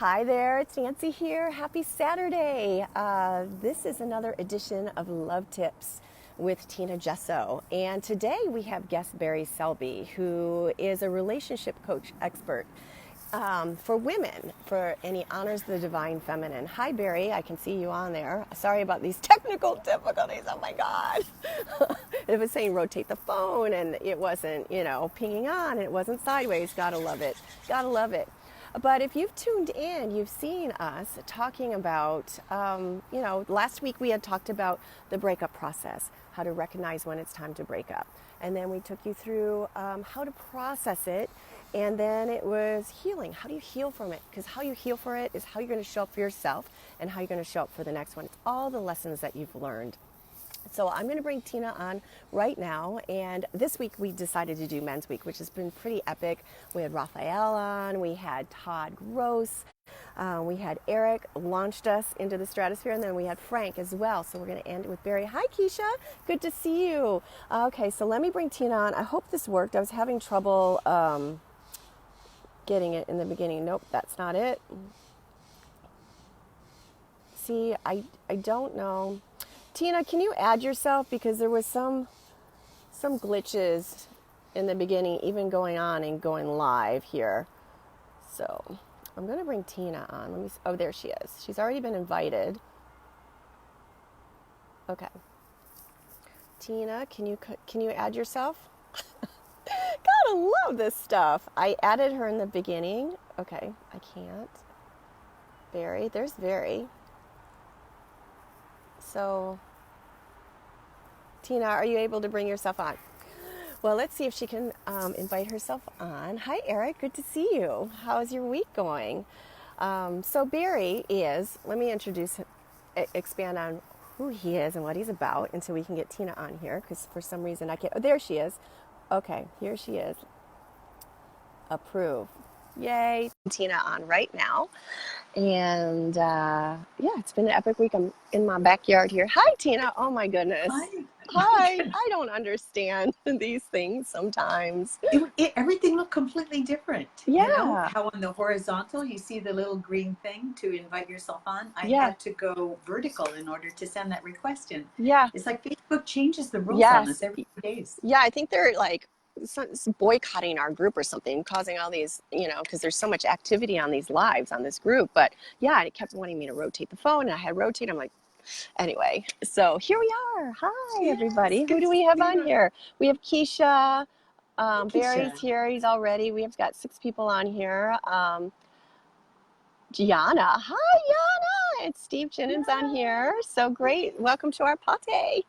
Hi there, it's Nancy here. Happy Saturday. This is another edition of Love Tips with Tina Gesso. And today we have guest Barry Selby, who is a relationship coach expert for women, and he honors the divine feminine. Hi, Barry. I can see you on there. Sorry about these technical difficulties. Oh, my God. It was saying rotate the phone, and it wasn't, pinging on, and it wasn't sideways. Gotta love it. Gotta love it. But if you've tuned in, you've seen us talking about, last week we had talked about the breakup process, how to recognize when it's time to break up. And then we took you through how to process it. And then it was healing. How do you heal from it? Because how you heal for it is how you're going to show up for yourself and how you're going to show up for the next one. It's all the lessons that you've learned. So I'm going to bring Tina on right now, and this week we decided to do Men's Week, which has been pretty epic. We had Raphael on, we had Todd Gross, we had Eric launched us into the stratosphere, and then we had Frank as well. So we're going to end with Barry. Hi, Keisha. Good to see you. Okay, so let me bring Tina on. I hope this worked. I was having trouble getting it in the beginning. Nope, that's not it. See, I don't know. Tina, can you add yourself? Because there was some glitches in the beginning, even going on and going live here. So I'm going to bring Tina on. Let me. Oh, there she is. She's already been invited. Okay. Tina, can you add yourself? Gotta love this stuff. I added her in the beginning. Okay, I can't. Barry, there's Barry. So, Tina, are you able to bring yourself on? Well, let's see if she can invite herself on. Hi, Eric. Good to see you. How's your week going? So Barry is, let me expand on who he is and what he's about until we can get Tina on here, because for some reason I can't. Oh, there she is. Okay, here she is. Approve. Yay. Tina on right now. And it's been an epic week. I'm in my backyard here. Hi, Tina. Oh, my goodness. Hi. Hi. I don't understand these things sometimes. Everything looked completely different. Yeah. You know, how on the horizontal you see the little green thing to invite yourself on. I had to go vertical in order to send that request in. Yeah. It's like Facebook changes the rules on us every few days. Yeah, I think they're like boycotting our group or something, causing all these, because there's so much activity on these lives on this group. But yeah, it kept wanting me to rotate the phone, and I had rotate. I'm like, anyway, so here we are. Hi, everybody. Who do we have on here? We have Keisha. Barry's here. He's already. We have got 6 people on here. Gianna. Hi, Gianna. And Steve Chinnon's on here. So great. Welcome to our party.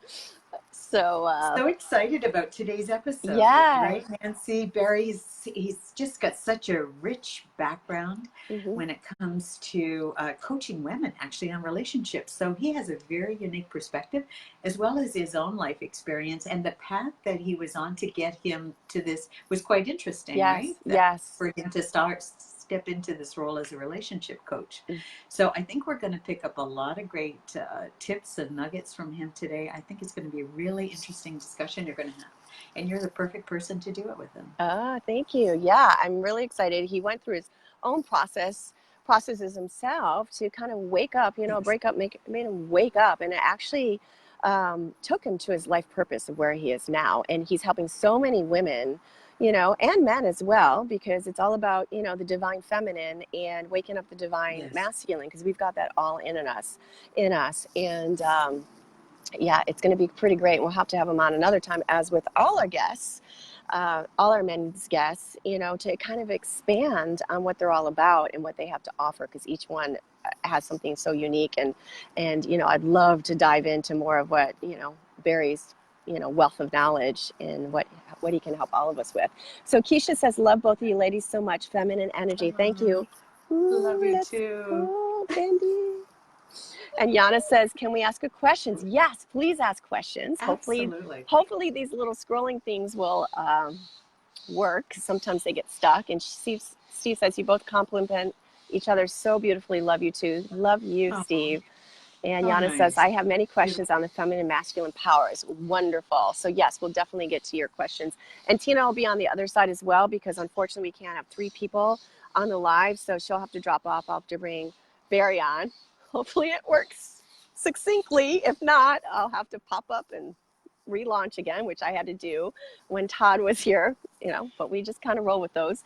So excited about today's episode. Yeah. Right, Nancy? Barry's, he's just got such a rich background when it comes to coaching women actually on relationships. So he has a very unique perspective, as well as his own life experience, and the path that he was on to get him to this was quite interesting, right? Yes. For him to step into this role as a relationship coach. So I think we're going to pick up a lot of great tips and nuggets from him today. I think it's going to be a really interesting discussion you're going to have. And you're the perfect person to do it with him. Thank you. Yeah, I'm really excited. He went through his own processes himself to kind of wake up, breakup made him wake up, and it actually took him to his life purpose of where he is now. And he's helping so many women, and men as well, because it's all about, the divine feminine and waking up the divine masculine, because we've got that all in us. And it's going to be pretty great. We'll have to have him on another time, as with all our guests, all our men's guests, to kind of expand on what they're all about and what they have to offer, because each one has something so unique. And I'd love to dive into more of what, Barry's, wealth of knowledge and what he can help all of us with. So Keisha says, love both of you ladies so much. Feminine energy. Thank you. Love you too. Go, Bendy. And Yana says, can we ask a question? Yes, please ask questions. Absolutely. Hopefully these little scrolling things will work. Sometimes they get stuck. And Steve says, you both compliment each other so beautifully. Love you too. Love you, Steve. And Yana says, I have many questions on the feminine and masculine powers. Wonderful. So yes, we'll definitely get to your questions. And Tina will be on the other side as well, because unfortunately we can't have 3 people on the live, so she'll have to drop off. I'll have to bring Barry on. Hopefully it works succinctly. If not, I'll have to pop up and relaunch again, which I had to do when Todd was here, but we just kind of roll with those.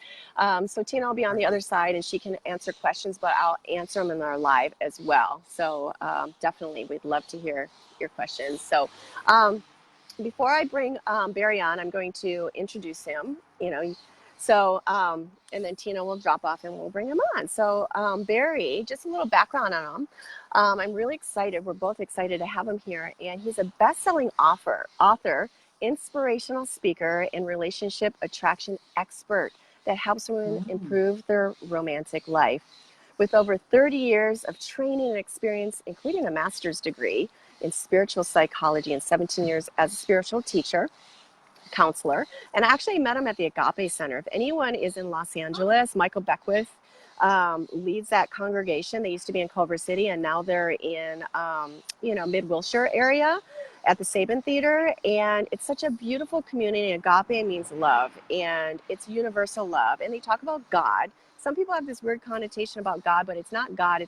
So Tina will be on the other side and she can answer questions, but I'll answer them in our live as well. So definitely we'd love to hear your questions. So before I bring Barry on, I'm going to introduce him, so, and then Tina will drop off and we'll bring him on. So Barry, just a little background on him. I'm really excited. We're both excited to have him here. And he's a best-selling author, inspirational speaker, and relationship attraction expert that helps women improve their romantic life. With over 30 years of training and experience, including a master's degree in spiritual psychology and 17 years as a spiritual teacher, counselor, and I actually met him at the Agape Center. If anyone is in Los Angeles, Michael Beckwith leads that congregation. They used to be in Culver City, and now they're in, Mid-Wilshire area at the Sabin Theater. And it's such a beautiful community. Agape means love, and it's universal love. And they talk about God. Some people have this weird connotation about God, but it's not God.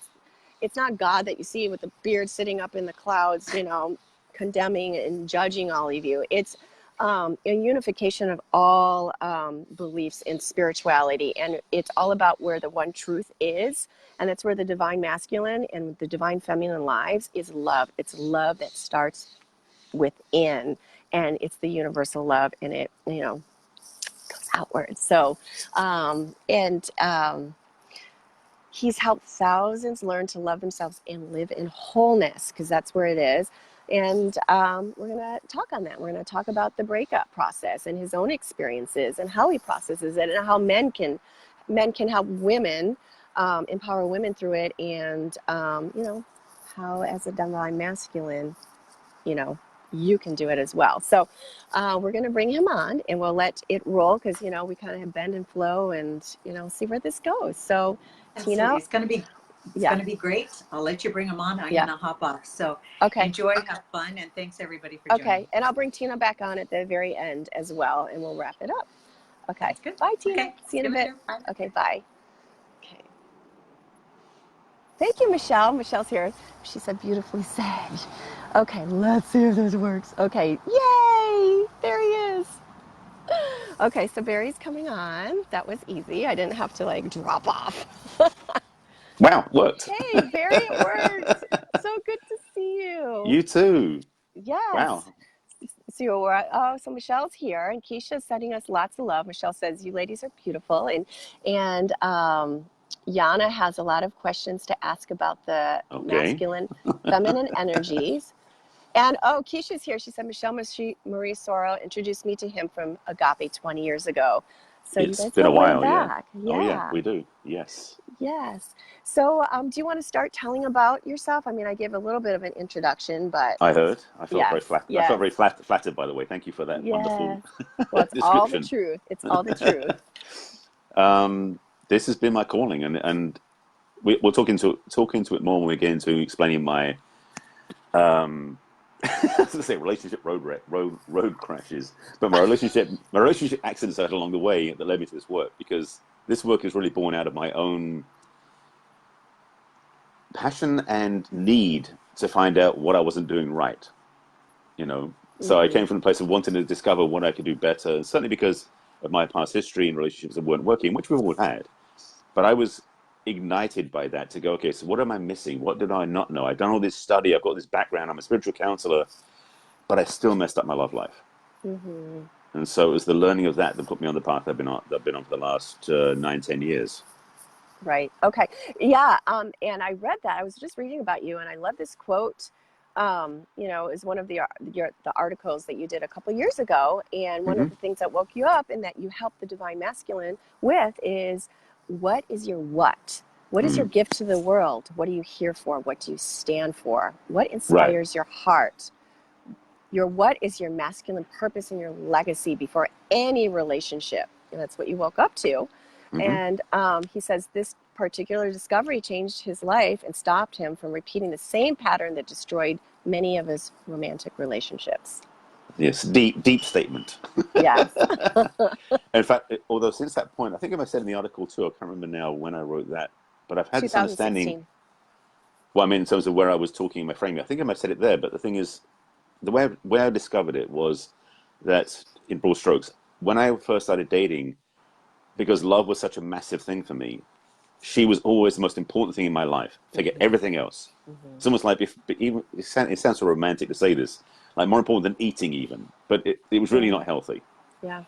It's not God that you see with the beard sitting up in the clouds, condemning and judging all of you. It's a unification of all beliefs in spirituality, and it's all about where the one truth is, and that's where the divine masculine and the divine feminine lives is love. It's love that starts within, and it's the universal love, and it goes outward. So he's helped thousands learn to love themselves and live in wholeness, because that's where it is. And we're going to talk on that. We're going to talk about the breakup process and his own experiences and how he processes it, and how men can help women, empower women through it, and how as a divine masculine, you can do it as well. So we're going to bring him on and we'll let it roll, because we kind of have bend and flow and see where this goes. So Absolutely. Tina, it's going to be great. I'll let you bring them on. I'm going to hop off. So enjoy, have fun, and thanks everybody for joining. Okay, and I'll bring Tina back on at the very end as well, and we'll wrap it up. Okay, good. Bye, Tina. Okay. See you in a bit. Bye. Okay, bye. Okay. Thank you, Michelle. Michelle's here. She said beautifully said. Okay, let's see if this works. Okay, yay! There he is. Okay, so Barry's coming on. That was easy. I didn't have to drop off. Wow, worked. Hey, Barry, it worked. So good to see you. You too. Yes. Wow. So Michelle's here, and Keisha's sending us lots of love. Michelle says, you ladies are beautiful. And Yana has a lot of questions to ask about the masculine, feminine energies. And Keisha's here. She said, Michelle Marie Soro introduced me to him from Agape 20 years ago. So It's you guys been a while, back. Yeah. Oh, yeah, we do. Yes. Yes. So do you want to start telling about yourself? I mean, I gave a little bit of an introduction, but I heard. I felt very flattered. Yes. I felt very flattered, by the way. Thank you for that wonderful well, it's description. all the truth. It's all the truth. This has been my calling, and we'll talk into it more when we get into explaining my I was going to say relationship road crashes, but my relationship accidents I had along the way that led me to this work, because this work is really born out of my own passion and need to find out what I wasn't doing right. So I came from a place of wanting to discover what I could do better, certainly because of my past history in relationships that weren't working, which we've all had. But I was ignited by that to go, okay, so what am I missing? What did I not know? I've done all this study. I've got this background. I'm a spiritual counselor, but I still messed up my love life. Mm-hmm. And so it was the learning of that put me on the path I've been on for the last 9-10 years. Right. Okay. Yeah. And I read that. I was just reading about you, and I love this quote. Is one of the articles that you did a couple years ago, and one of the things that woke you up and that you help the divine masculine with is, what is your what? What is your gift to the world? What are you here for? What do you stand for? What inspires your heart? Your what is your masculine purpose and your legacy before any relationship? And that's what you woke up to. And he says this particular discovery changed his life and stopped him from repeating the same pattern that destroyed many of his romantic relationships. Yes, deep statement. Yes. In fact, although since that point, I think I said in the article too, I can't remember now when I wrote that, but I've had this understanding. 2016. Well, I mean, in terms of where I was talking in my framing, I think I might have said it there, but the thing is, the way I discovered it was that, in broad strokes, when I first started dating, because love was such a massive thing for me, she was always the most important thing in my life. Forget everything else. It's almost like, even it sounds so romantic to say this, like more important than eating even, but it was really Yeah. not healthy. Yeah.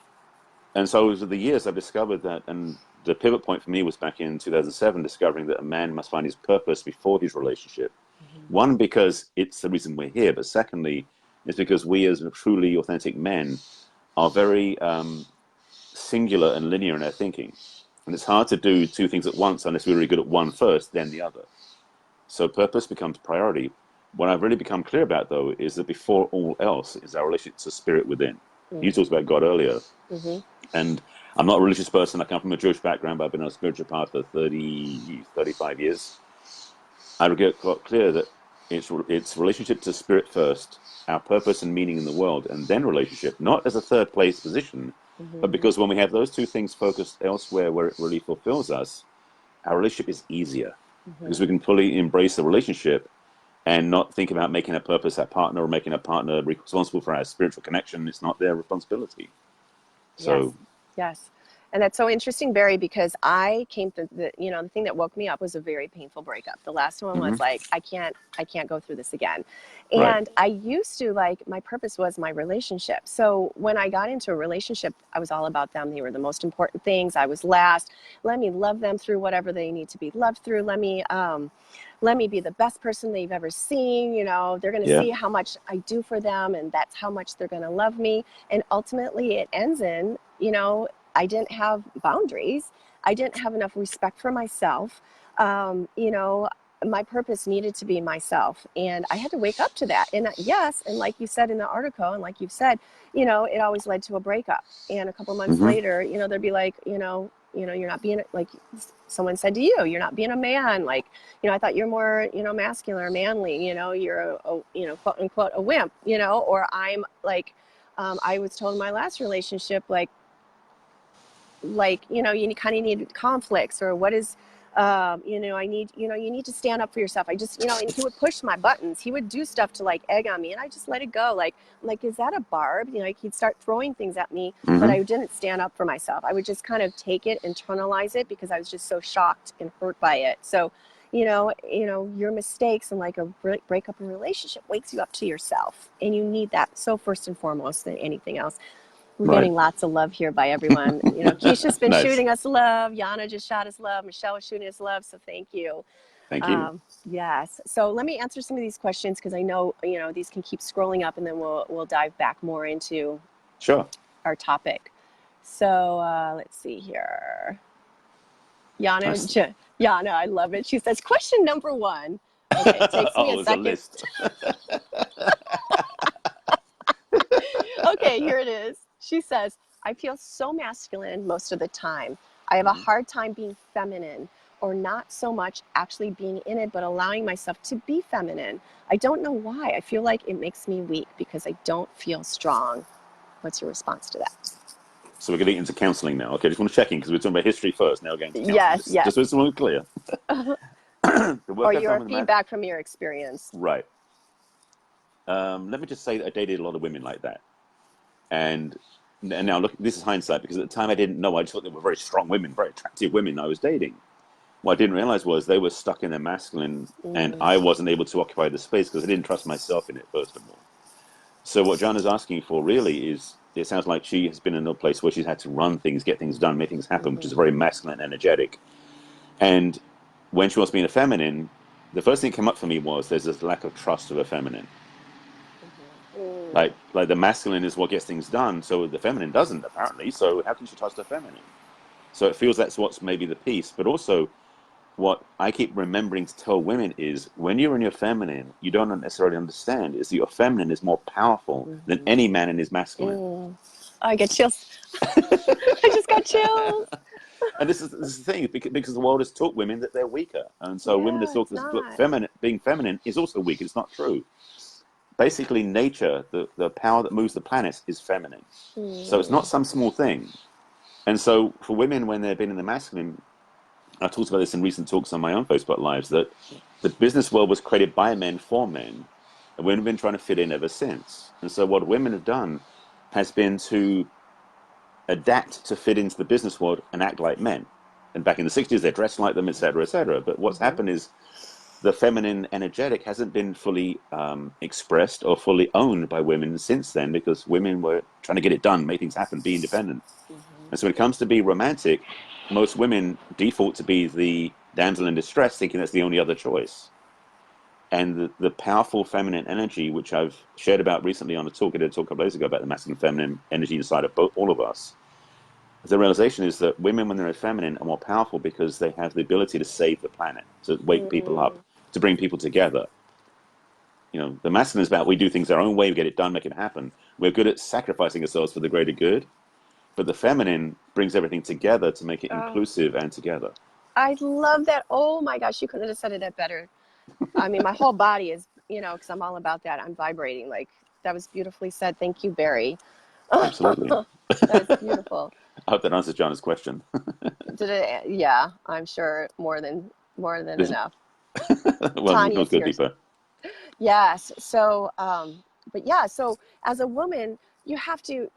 And so over the years, I've discovered that, and the pivot point for me was back in 2007, discovering that a man must find his purpose before his relationship. One, because it's the reason we're here, but secondly, it's because we as truly authentic men are very singular and linear in our thinking. And it's hard to do two things at once unless we're really good at one first, then the other. So purpose becomes priority. What I've really become clear about, though, is that before all else is our relationship to spirit within. You talked about God earlier. And I'm not a religious person. I come from a Jewish background, but I've been on a spiritual path for 35 years. I get quite clear that it's relationship to spirit first, our purpose and meaning in the world, and then relationship, not as a third place position, but because when we have those two things focused elsewhere where it really fulfills us, our relationship is easier because we can fully embrace the relationship and not think about making a purpose our partner or making a partner responsible for our spiritual connection. It's not their responsibility. Yes. So, Yes. And that's so interesting, Barry, because I came to the thing that woke me up was a very painful breakup. The last one was like, I can't go through this again. right. And I used to, like, my purpose was my relationship. So when I got into a relationship, I was all about them. They were the most important things. I was last. Let me love them through whatever they need to be loved through. Let me be the best person they've ever seen. They're going to Yeah. see how much I do for them, and that's how much they're going to love me. And ultimately it ends in, I didn't have boundaries. I didn't have enough respect for myself. My purpose needed to be myself. And I had to wake up to that. And yes, and like you said in the article, and like you've said, it always led to a breakup. And a couple months later, they'd be like, you're not being, like someone said to you, you're not being a man. Like, I thought you're more, masculine or manly, you're a quote unquote, a wimp, or I'm like, I was told in my last relationship, you kind of need conflicts, or what is, I need, you need to stand up for yourself. I just, and he would push my buttons. He would do stuff to like egg on me, and I just let it go. Like, is that a barb? Like he'd start throwing things at me, but I didn't stand up for myself. I would just kind of take it, internalize it, because I was just so shocked and hurt by it. So, your mistakes and like a breakup in a relationship wakes you up to yourself, and you need that. So first and foremost than anything else. We're getting lots of love here by everyone. Keisha's been Nice. shooting us love. Yana just shot us love. Michelle was shooting us love. So thank you. Thank you. Yes. So let me answer some of these questions, because I know, these can keep scrolling up, and then we'll dive back more into Sure. our topic. So let's see here. Yana, I love it. She says, question number 1. Okay, it takes me a there's second. a list. Okay, here it is. She says, I feel so masculine most of the time. I have a hard time being feminine, or not so much actually being in it, but allowing myself to be feminine. I don't know why. I feel like it makes me weak because I don't feel strong. What's your response to that? So we're getting into counseling now. Okay, just want to check in because we're talking about history first. Now we're getting to counseling. Yes. Just so it's all clear. Or your feedback from your experience. Right. Let me just say that I dated a lot of women like that. And now, look, this is hindsight, because at the time I didn't know. I just thought they were very strong women, very attractive women I was dating. What I didn't realize was they were stuck in their masculine, and I wasn't able to occupy the space because I didn't trust myself in it, first of all. So what John is asking for really is, it sounds like she has been in a place where she's had to run things, get things done, make things happen, which is very masculine and energetic. And when she was being a feminine, the first thing that came up for me was there's this lack of trust of a feminine. Like the masculine is what gets things done, so the feminine doesn't, apparently. So how can she trust her feminine? So it feels that's what's maybe the piece. But also, what I keep remembering to tell women is, when you're in your feminine, you don't necessarily understand is that your feminine is more powerful than any man in his masculine. I get chills. I just got chills. And this is the thing, because the world has taught women that they're weaker, and so women are taught that being feminine is also weak. It's not true. basically nature, the power that moves the planets, is feminine. So it's not some small thing. And so for women, when they've been in the masculine, I talked about this in recent talks on my own Facebook Lives, that the business world was created by men for men, and women have been trying to fit in ever since. And so what women have done has been to adapt to fit into the business world and act like men. And back in the 60s, they dressed like them, etc., etc. But what's happened is the feminine energetic hasn't been fully expressed or fully owned by women since then, because women were trying to get it done, make things happen, be independent. And so when it comes to be romantic, most women default to be the damsel in distress, thinking that's the only other choice. And the powerful feminine energy, which I've shared about recently on a talk, I did a talk a couple days ago about the masculine and feminine energy inside of all of us. The realization is that women, when they're feminine, are more powerful because they have the ability to save the planet, to wake people up, to bring people together. You know, the masculine is about, we do things our own way, we get it done, make it happen. We're good at sacrificing ourselves for the greater good. But the feminine brings everything together to make it inclusive and together. I love that. Oh my gosh, you couldn't have said it better. I mean, my whole body is, because I'm all about that. I'm vibrating. Like, that was beautifully said. Thank you, Barry. Absolutely. That's beautiful. I hope that answers John's question. Did it? Yeah, I'm sure more than enough. Well, let's go deeper. Yes. So, but yeah, so as a woman, you have to,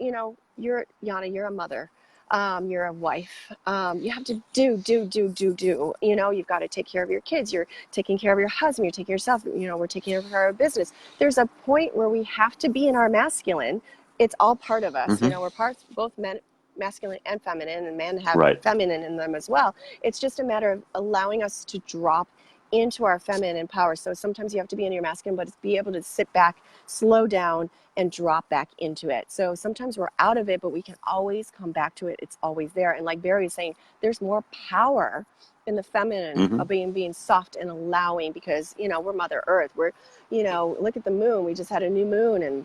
you're Yana, you're a mother. You're a wife. You have to do. You've got to take care of your kids. You're taking care of your husband. You're taking care of yourself. We're taking care of our business. There's a point where we have to be in our masculine. It's all part of us. We're parts, both men, masculine and feminine, and men have feminine in them as well. It's just a matter of allowing us to drop into our feminine power. So sometimes you have to be in your masculine, but be able to sit back, slow down, and drop back into it. So sometimes we're out of it, but we can always come back to it. It's always there. And like Barry was saying, there's more power in the feminine of being soft and allowing, because, we're Mother Earth. We're, look at the moon. We just had a new moon, and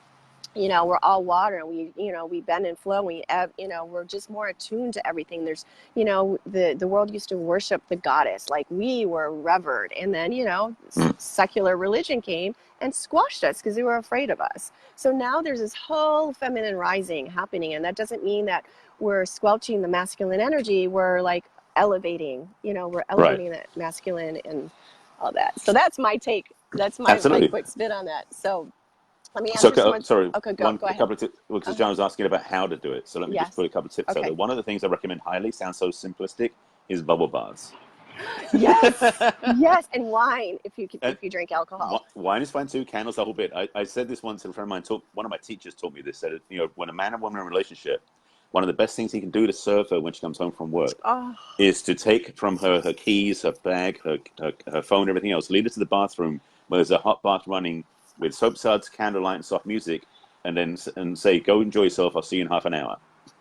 we're all water, and we bend and flow. We're just more attuned to everything. There's, the world used to worship the goddess, like we were revered. And then, secular religion came and squashed us because they were afraid of us. So now there's this whole feminine rising happening. And that doesn't mean that we're squelching the masculine energy. We're like elevating, we're elevating that masculine and all that. So that's my take. That's my quick spin on that. So let me answer sorry. Okay, go ahead. A couple of tips, because John was asking about how to do it. So let me just put a couple of tips out there. One of the things I recommend highly, sounds so simplistic, is bubble baths. Yes, and wine if you drink alcohol. Wine is fine too. Candles, the whole bit. I said this once, and a friend of mine one of my teachers taught me this. Said, when a man and woman are in a relationship, one of the best things he can do to serve her when she comes home from work is to take from her keys, her bag, her phone, everything else, lead her to the bathroom where there's a hot bath running with soap suds, candlelight, and soft music, and say, "Go enjoy yourself. I'll see you in half an hour."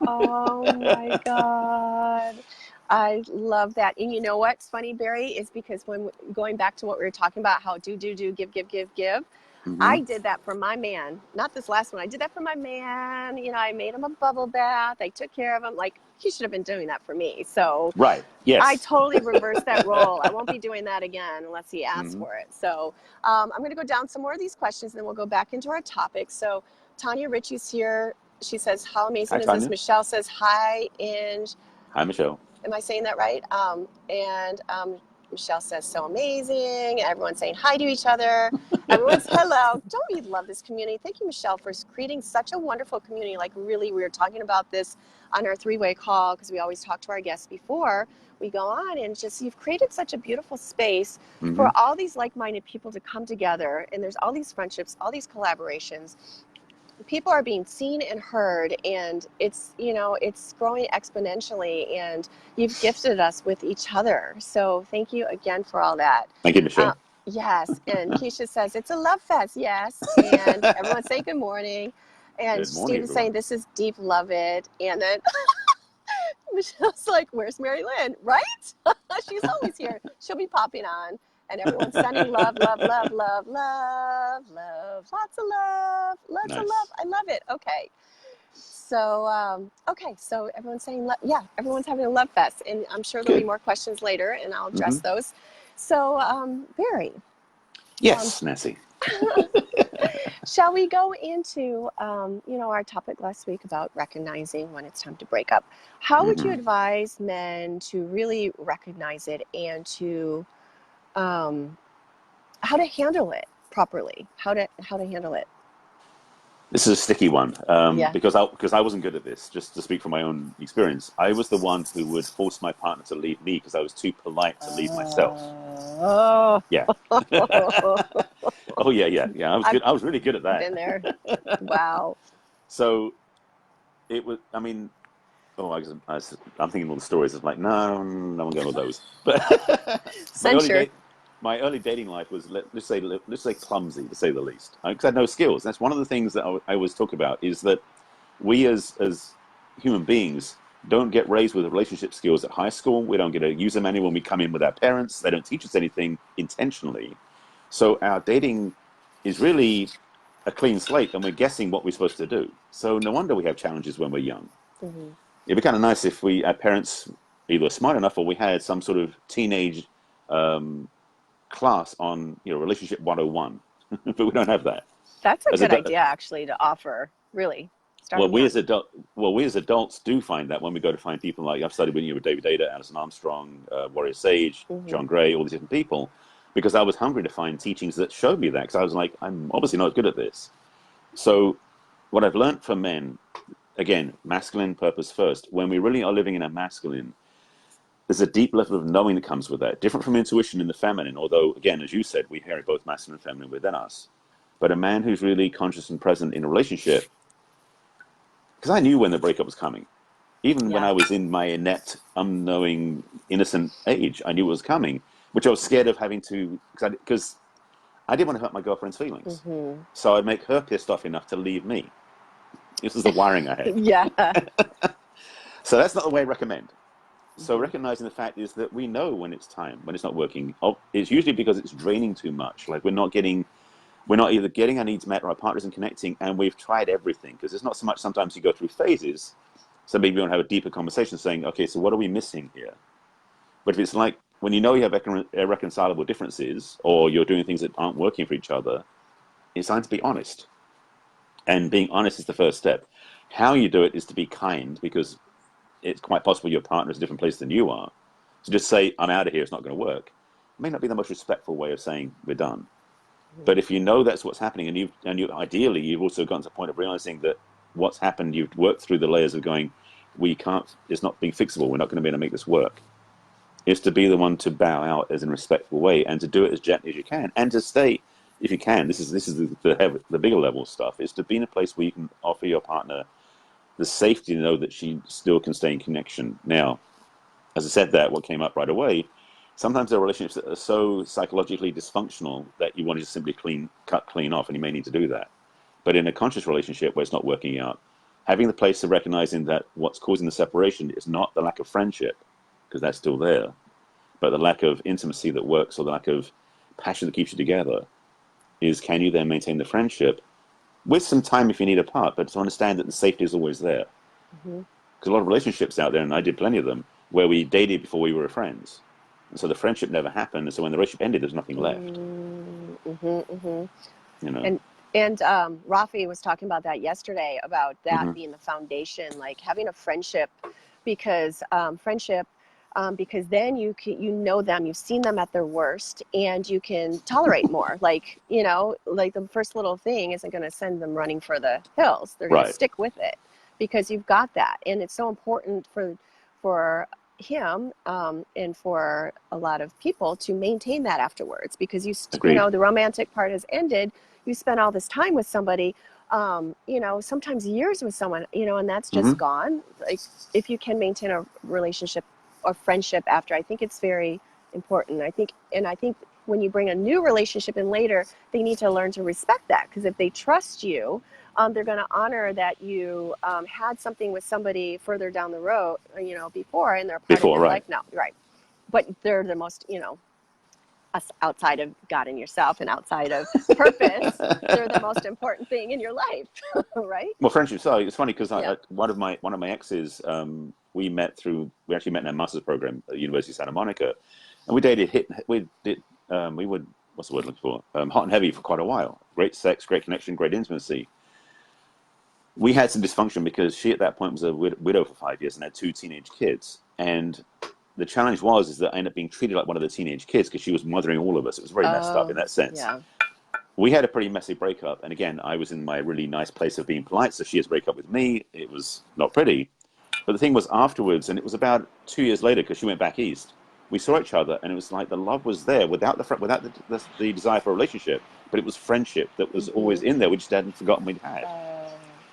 Oh my God. I love that. And you know what's funny, Barry, is because when going back to what we were talking about, how do, give, I did that for my man. Not this last one. I did that for my man. I made him a bubble bath. I took care of him. Like, he should have been doing that for me. So I totally reversed that role. I won't be doing that again unless he asks for it. So I'm going to go down some more of these questions, and then we'll go back into our topics. So Tanya Ritchie's here. She says, how amazing is this? Michelle says, hi, Inge. Hi, Michelle. Am I saying that right? Michelle says, so amazing. Everyone's saying hi to each other. Everyone's hello. Don't we love this community? Thank you, Michelle, for creating such a wonderful community. Like, really, we were talking about this on our three-way call, because we always talk to our guests before we go on. And just, you've created such a beautiful space for all these like-minded people to come together. And there's all these friendships, all these collaborations. People are being seen and heard, and it's growing exponentially, and you've gifted us with each other. So thank you again for all that. Thank you, Michelle. Yes. And Keisha says, it's a love fest. Yes. And everyone say good morning. And Steven's saying, this is deep, love it. And then Michelle's like, where's Mary Lynn? Right? She's always here. She'll be popping on. And everyone's sending love, love, love, love, love, love, lots of love, lots of love. I love it. Okay. So, so everyone's saying, everyone's having a love fest. And I'm sure there'll be more questions later, and I'll address those. So, Barry. Yes, Nancy. Shall we go into, our topic last week about recognizing when it's time to break up? How would you Hmm. advise men to really recognize it and to um, how to handle it properly? How to handle it? This is a sticky one Yeah. because I wasn't good at this. Just to speak from my own experience, I was the one who would force my partner to leave me because I was too polite to leave myself. Oh, Yeah. Oh yeah, yeah, yeah. I was I've good. I was really good at been that. there. Wow. So it was. I mean, oh, I'm thinking all the stories. It's like, no, no one got all those. But my early Censure. date, my early dating life was let's say clumsy to say the least, because I had no skills. That's one of the things that I always talk about is that we as human beings don't get raised with relationship skills at high school. We don't get a user manual when we come in with our parents. They don't teach us anything intentionally. So our dating is really a clean slate, and we're guessing what we're supposed to do. So no wonder we have challenges when we're young. Hmm. It'd be kind of nice if our parents either were smart enough or we had some sort of teenage um, class on relationship 101, but we don't have that. That's a As a good idea, actually, to offer. Really, well, starting young. we as adults do find that when we go to find people like I've studied with David Ada, Alison Armstrong, Warrior Sage, Hmm. John Gray, all these different people, because I was hungry to find teachings that showed me that. Because I was like, I'm obviously not good at this. So, what I've learned from men, again, masculine purpose first. When we really are living in a masculine, there's a deep level of knowing that comes with that, different from intuition in the feminine. Although, again, as you said, we carry both masculine and feminine within us. But a man who's really conscious and present in a relationship, because I knew when the breakup was coming. Even when Yeah. I was in my inept, unknowing, innocent age, I knew it was coming, which I was scared of having to, because I didn't want to hurt my girlfriend's feelings. Hmm. So I'd make her pissed off enough to leave me. This is the wiring I had. Yeah. So that's not the way I recommend. So Hmm. recognizing the fact is that we know when it's time, when it's not working. Oh, it's usually because it's draining too much. Like we're not either getting our needs met or our partner isn't connecting, and we've tried everything. Because it's not so much sometimes you go through phases. So maybe we want to have a deeper conversation saying, okay, so what are we missing here? But if it's like when you know you have irreconcilable differences or you're doing things that aren't working for each other, it's time to be honest. And being honest is the first step. How you do it is to be kind because it's quite possible your partner is a different place than you are. So just say, I'm out of here, it's not going to work. It may not be the most respectful way of saying we're done. But if you know that's what's happening and you ideally you've also gotten to the point of realizing that what's happened, you've worked through the layers of going, we can't, it's not being fixable, we're not going to be able to make this work. Is to be the one to bow out as in a respectful way and to do it as gently as you can and to stay if you can. This is the bigger level stuff. Is to be in a place where you can offer your partner the safety to know that she still can stay in connection. Now, as I said that, what came up right away, sometimes there are relationships that are so psychologically dysfunctional that you want to just simply cut clean off, and you may need to do that. But in a conscious relationship where it's not working out, having the place of recognizing that what's causing the separation is not the lack of friendship, because that's still there, but the lack of intimacy that works or the lack of passion that keeps you together is can you then maintain the friendship with some time if you need apart, but to understand that the safety is always there. Hmm. Because a lot of relationships out there, and I did plenty of them, where we dated before we were friends. And so the friendship never happened. And so when the relationship ended, there's nothing left, Hmm. Hmm. you know? And Rafi was talking about that yesterday, about that Hmm. being the foundation, like having a friendship, because because then you know them, you've seen them at their worst, and you can tolerate more. Like like the first little thing isn't going to send them running for the hills. They're going to Right. stick with it because you've got that, and it's so important for him and for a lot of people to maintain that afterwards, because Agreed. the romantic part has ended. You spend all this time with somebody, sometimes years with someone, and that's just Hmm. gone. Like, if you can maintain a relationship or friendship after, I think it's very important. I think when you bring a new relationship in later, they need to learn to respect that, because if they trust you, they're going to honor that you had something with somebody further down the road, before, and they're part of Before, your right. life now, right? But they're the most, us outside of God and yourself and outside of purpose, they're the most important thing in your life, right? Well, friendship. So it's funny because Yeah. one of my exes, we actually met in a master's program at the University of Santa Monica, and we dated. We did. We would what's the word I'm looking for? Hot and heavy for quite a while. Great sex, great connection, great intimacy. We had some dysfunction because she at that point was a widow for 5 years and had 2 teenage kids. And the challenge is that I ended up being treated like one of the teenage kids because she was mothering all of us. It was very messed up in that sense. Yeah. We had a pretty messy breakup. And again, I was in my really nice place of being polite. So she has a breakup with me. It was not pretty. But the thing was afterwards, and it was about 2 years later because she went back east, we saw each other and it was like the love was there without the desire for a relationship. But it was friendship that was always in there. We just hadn't forgotten we'd had.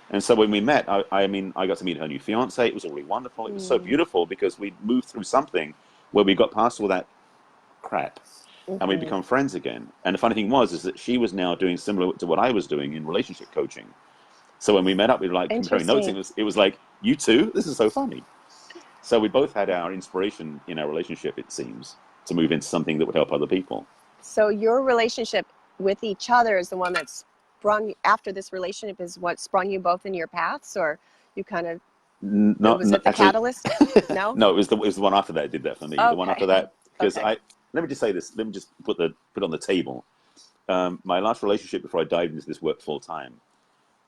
And so when we met, I got to meet her new fiance. It was really wonderful. It was so beautiful because we moved through something where we got past all that crap and we become friends again. And the funny thing is that she was now doing similar to what I was doing in relationship coaching. So when we met up, we were like comparing notes. It was like, you too? This is so funny. So we both had our inspiration in our relationship, it seems, to move into something that would help other people. So your relationship with each other is the one that's sprung after this relationship is what sprung you both in your paths, or you kind of was it the actually, catalyst? No, no, it was the one after that did that for me. Okay. The one after that, because let me just say this. Let me just put on the table. My last relationship before I dived into this work full time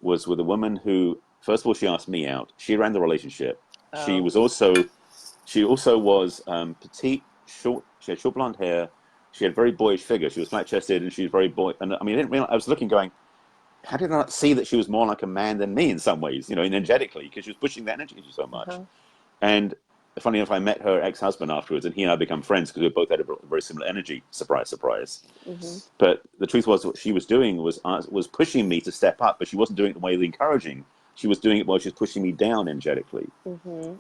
was with a woman who, first of all, she asked me out. She ran the relationship. She also was petite, short. She had short blonde hair. She had a very boyish figure. She was flat chested, and she was very boy. And I mean, I didn't realize. I was looking, going, how did I not see that she was more like a man than me in some ways, energetically, because she was pushing that energy so much. And funny enough, I met her ex-husband afterwards, and he and I become friends because we both had a very similar energy. Surprise, surprise. But the truth was, what she was doing was pushing me to step up, but she wasn't doing it the way of encouraging. She was doing it while she was pushing me down energetically.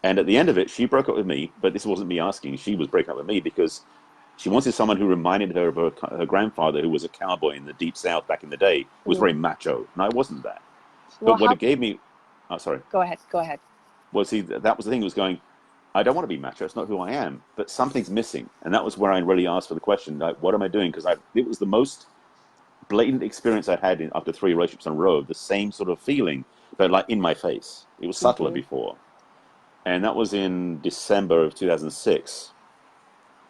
And at the end of it, she broke up with me, but this wasn't me asking. She was breaking up with me because she wanted someone who reminded her of her grandfather, who was a cowboy in the Deep South back in the day, who was very macho, and I wasn't that. But what it gave me... Oh, sorry. Go ahead. Well, see, that was the thing. Was going, I don't want to be macho. It's not who I am. But something's missing. And that was where I really asked for the question, like, what am I doing? Because it was the most blatant experience I'd had after 3 relationships in a row, the same sort of feeling, but like in my face. It was subtler before. And that was in December of 2006.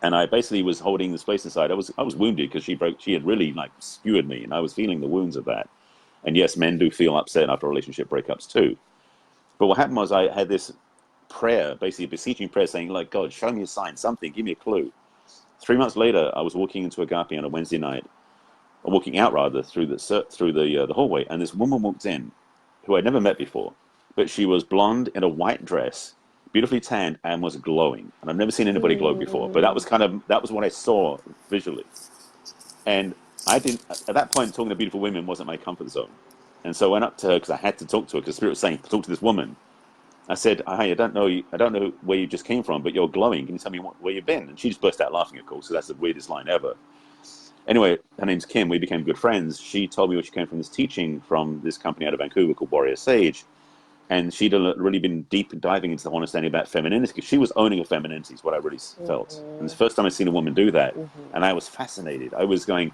And I basically was holding this place inside. I was wounded because she had really like skewered me, and I was feeling the wounds of that. And yes, men do feel upset after relationship breakups too. But what happened was I had this prayer, basically a beseeching prayer, saying, like, God, show me a sign, something, give me a clue. 3 months later, I was walking into Agape on a Wednesday night, or walking out rather through the hallway, and this woman walked in, who I'd never met before, but she was blonde in a white dress, beautifully tanned, and was glowing. And I've never seen anybody glow before, but that was what I saw visually. And I didn't, at that point, talking to beautiful women wasn't my comfort zone. And so I went up to her because I had to talk to her because the Spirit was saying, talk to this woman. I said, hi, I don't know where you just came from, but you're glowing. Can you tell me where you've been? And she just burst out laughing, of course, so that's the weirdest line ever. Anyway, her name's Kim. We became good friends. She told me where she came from, this teaching from this company out of Vancouver called Warrior Sage. And she'd really been deep diving into the whole understanding about femininity, because she was owning her femininity is what I really felt. And it's the first time I'd seen a woman do that. And I was fascinated. I was going,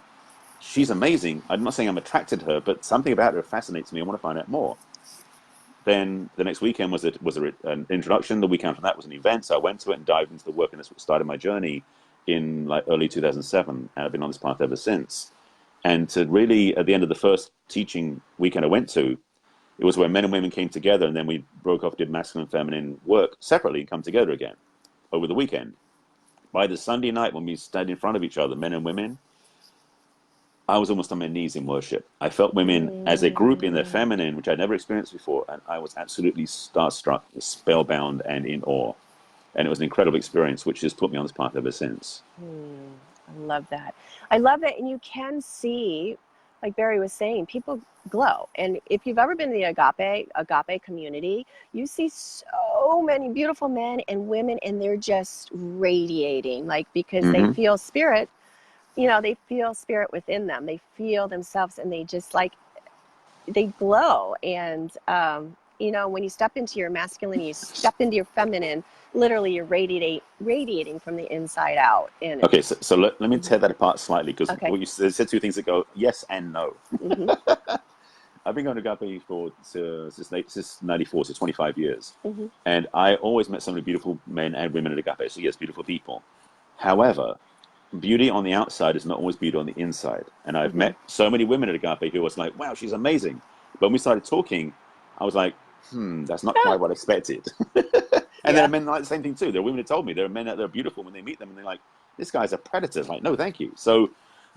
she's amazing. I'm not saying I'm attracted to her, but something about her fascinates me. I want to find out more. Then the next weekend was an introduction. The weekend from that was an event. So I went to it and dived into the work, and that's what started my journey in like early 2007. And I've been on this path ever since. And to really, at the end of the first teaching weekend I went to, it was where men and women came together, and then we broke off, did masculine and feminine work separately, and come together again over the weekend. By the Sunday night, when we stood in front of each other, men and women, I was almost on my knees in worship. I felt women as a group in their feminine, which I'd never experienced before, and I was absolutely starstruck, spellbound, and in awe. And it was an incredible experience, which has put me on this path ever since. I love that. I love that. And you can see, like Barry was saying, people glow. And if you've ever been to the agape community, you see so many beautiful men and women, and they're just radiating, like, because they feel spirit, they feel spirit within them. They feel themselves, and they just they glow. And, when you step into your masculine, you step into your feminine, literally you're radiating from the inside out. And okay, so let me tear that apart slightly, because what you said 2 things that go yes and no. I've been going to Agape since 94, so 25 years. And I always met so many beautiful men and women at Agape, so yes, beautiful people. However, beauty on the outside is not always beauty on the inside. And I've met so many women at Agape who was like, wow, she's amazing. But when we started talking, I was like, that's not quite what I expected. And there are men like the same thing too. There are women who told me there are men that are beautiful when they meet them and they're like, this guy's a predator. It's like, no, thank you. So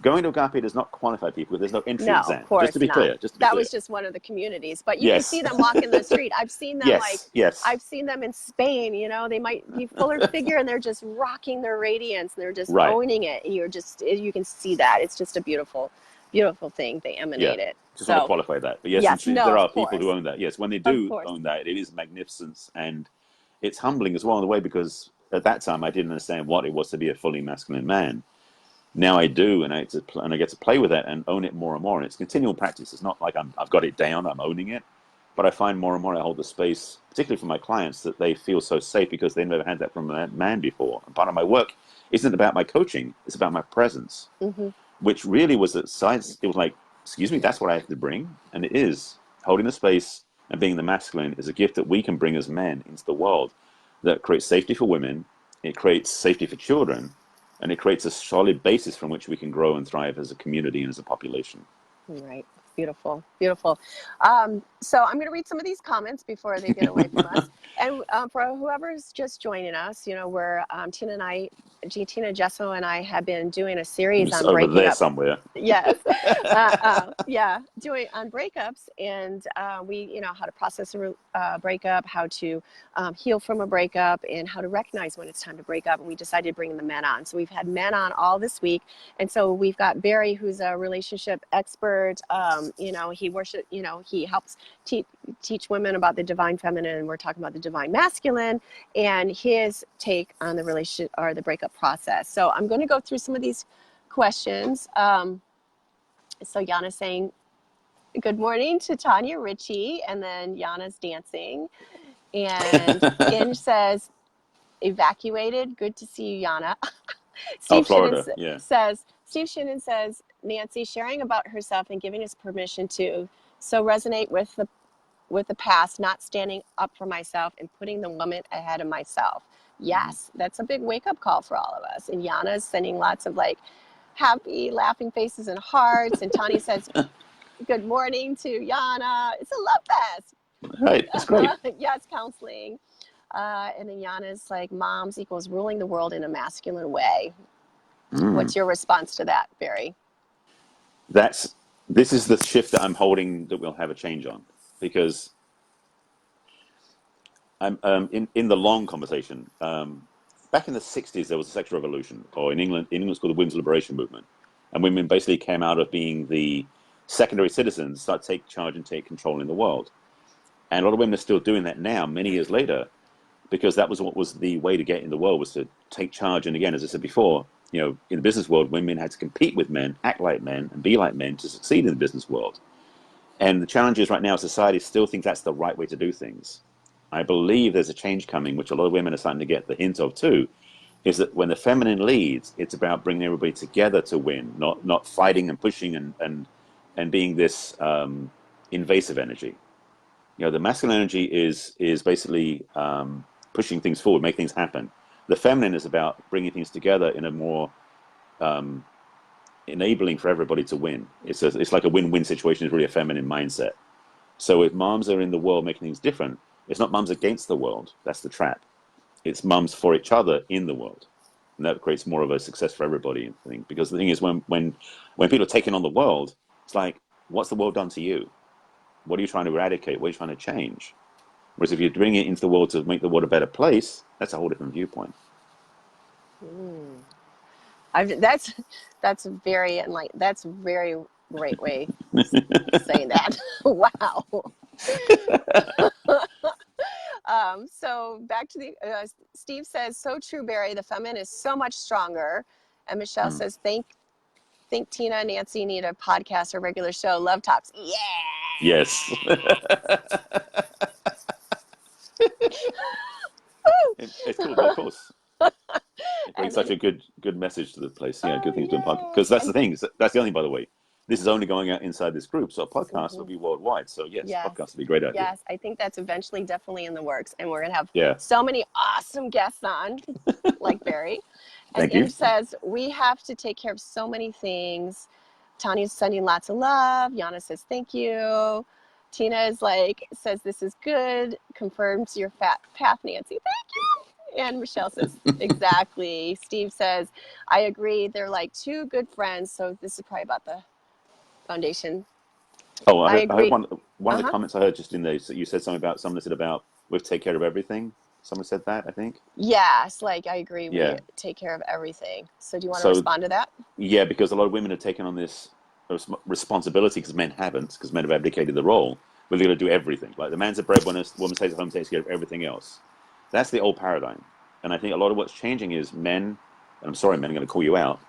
going to Agape does not qualify people. There's no entry No, exam. of course Just to be not. clear. That was just one of the communities. But you can Yes. see them walking the street. I've seen them Yes. I've seen them in Spain, you know, they might be fuller figure and they're just rocking their radiance. They're just Right. owning it. And you can see that. It's just a beautiful, beautiful thing. They emanate it. Just want to qualify that. But yes, yes, no, there are of people who course. own that. Yes, when they Of do course. own that, it is magnificence. And it's humbling as well in a way, because at that time I didn't understand what it was to be a fully masculine man. Now I do, and I get to play with that and own it more and more. And it's continual practice. It's not like I've got it down, I'm owning it. But I find more and more I hold the space, particularly for my clients, that they feel so safe because they never had that from a man before. And part of my work isn't about my coaching, it's about my presence, which really was at science. It was like, excuse me, that's what I have to bring. And it is. Holding the space and being the masculine is a gift that we can bring as men into the world that creates safety for women, it creates safety for children, and it creates a solid basis from which we can grow and thrive as a community and as a population. Right. Beautiful. Beautiful. So I'm going to read some of these comments before they get away from us. And for whoever's just joining us, you know, we're Tina Jesso and I have been doing a series It's on over breaking there up. somewhere. Yes. Doing on breakups, and we, you know, how to process a breakup, how to heal from a breakup, and how to recognize when it's time to break up. And we decided to bring the men on. So we've had men on all this week. And so we've got Barry, who's a relationship expert. You know, he helps teach women about the divine feminine, and we're talking about the divine masculine and his take on the relationship or the breakup process. So I'm going to go through some of these questions. So Yana's saying, good morning to Tanya Ritchie, and then Yana's dancing. And Inge says, evacuated. Good to see you, Yana. Steve Florida, Shannon says, Nancy sharing about herself and giving us permission to so resonate with the past, not standing up for myself and putting the woman ahead of myself. Yes, that's a big wake-up call for all of us. And Yana's sending lots of like happy laughing faces and hearts. And Tanya says, good morning to Yana. It's a love fest. Right, that's great. Yes, counseling. And then Yana's like, moms equals ruling the world in a masculine way. What's your response to that, Barry? This is the shift that I'm holding that we'll have a change on, because I'm in the long conversation. Back in the 60s, there was a sexual revolution, or in England it's called the Women's Liberation Movement. And women basically came out of being the secondary citizens, start to take charge and take control in the world. And a lot of women are still doing that now, many years later, because that was what was the way to get in the world, was to take charge. And again, as I said before, you know, in the business world, women had to compete with men, act like men, and be like men to succeed in the business world. And the challenge is right now, society still thinks that's the right way to do things. I believe there's a change coming, which a lot of women are starting to get the hint of too, is that when the feminine leads, it's about bringing everybody together to win, not fighting and pushing and being this invasive energy. You know, the masculine energy is basically pushing things forward, make things happen. The feminine is about bringing things together in a more enabling for everybody to win. It's like a win-win situation. Is really a feminine mindset. So if moms are in the world making things different, it's not moms against the world. That's the trap. It's moms for each other in the world, and that creates more of a success for everybody. I think, because the thing is, when people are taking on the world, it's like, what's the world done to you? What are you trying to eradicate? What are you trying to change? Whereas if you bring it into the world to make the world a better place, that's a whole different viewpoint. That's very that's a very great way saying that. Wow. So back to the Steve says, so true, Barry. The feminine is so much stronger. And Michelle says, think Tina and Nancy need a podcast or regular show. Love Talks. Yeah. Yes. It's cool, but of course. It brings such a good message to the place. Yeah, good things doing podcast. Because that's the thing. That's the only, by the way, this is only going out inside this group. So a podcast will be worldwide. So yes, podcast will be a great idea. Yes, I think that's eventually definitely in the works. And we're going to have Yeah. so many awesome guests on, like Barry. And Thank you. Eve says, we have to take care of so many things. Tanya's sending lots of love. Yana says, thank you. Tina is like, says, this is good. Confirms your fat path, Nancy. Thank you. And Michelle says, exactly. Steve says, I agree. They're like two good friends. So this is probably about the foundation. Oh, I I heard agree. one of the comments I heard just in there, so you said something about someone said about we take care of everything. Someone said that, I think. Yes, like I agree. We Yeah. take care of everything. So do you want to So respond to that? yeah, because a lot of women have taken on this responsibility because men haven't, because men have abdicated the role. We're going to do everything. Like the man's a breadwinner, the woman stays at home, takes care of everything else. That's the old paradigm. And I think a lot of what's changing is men, and I'm sorry, men, I'm going to call you out.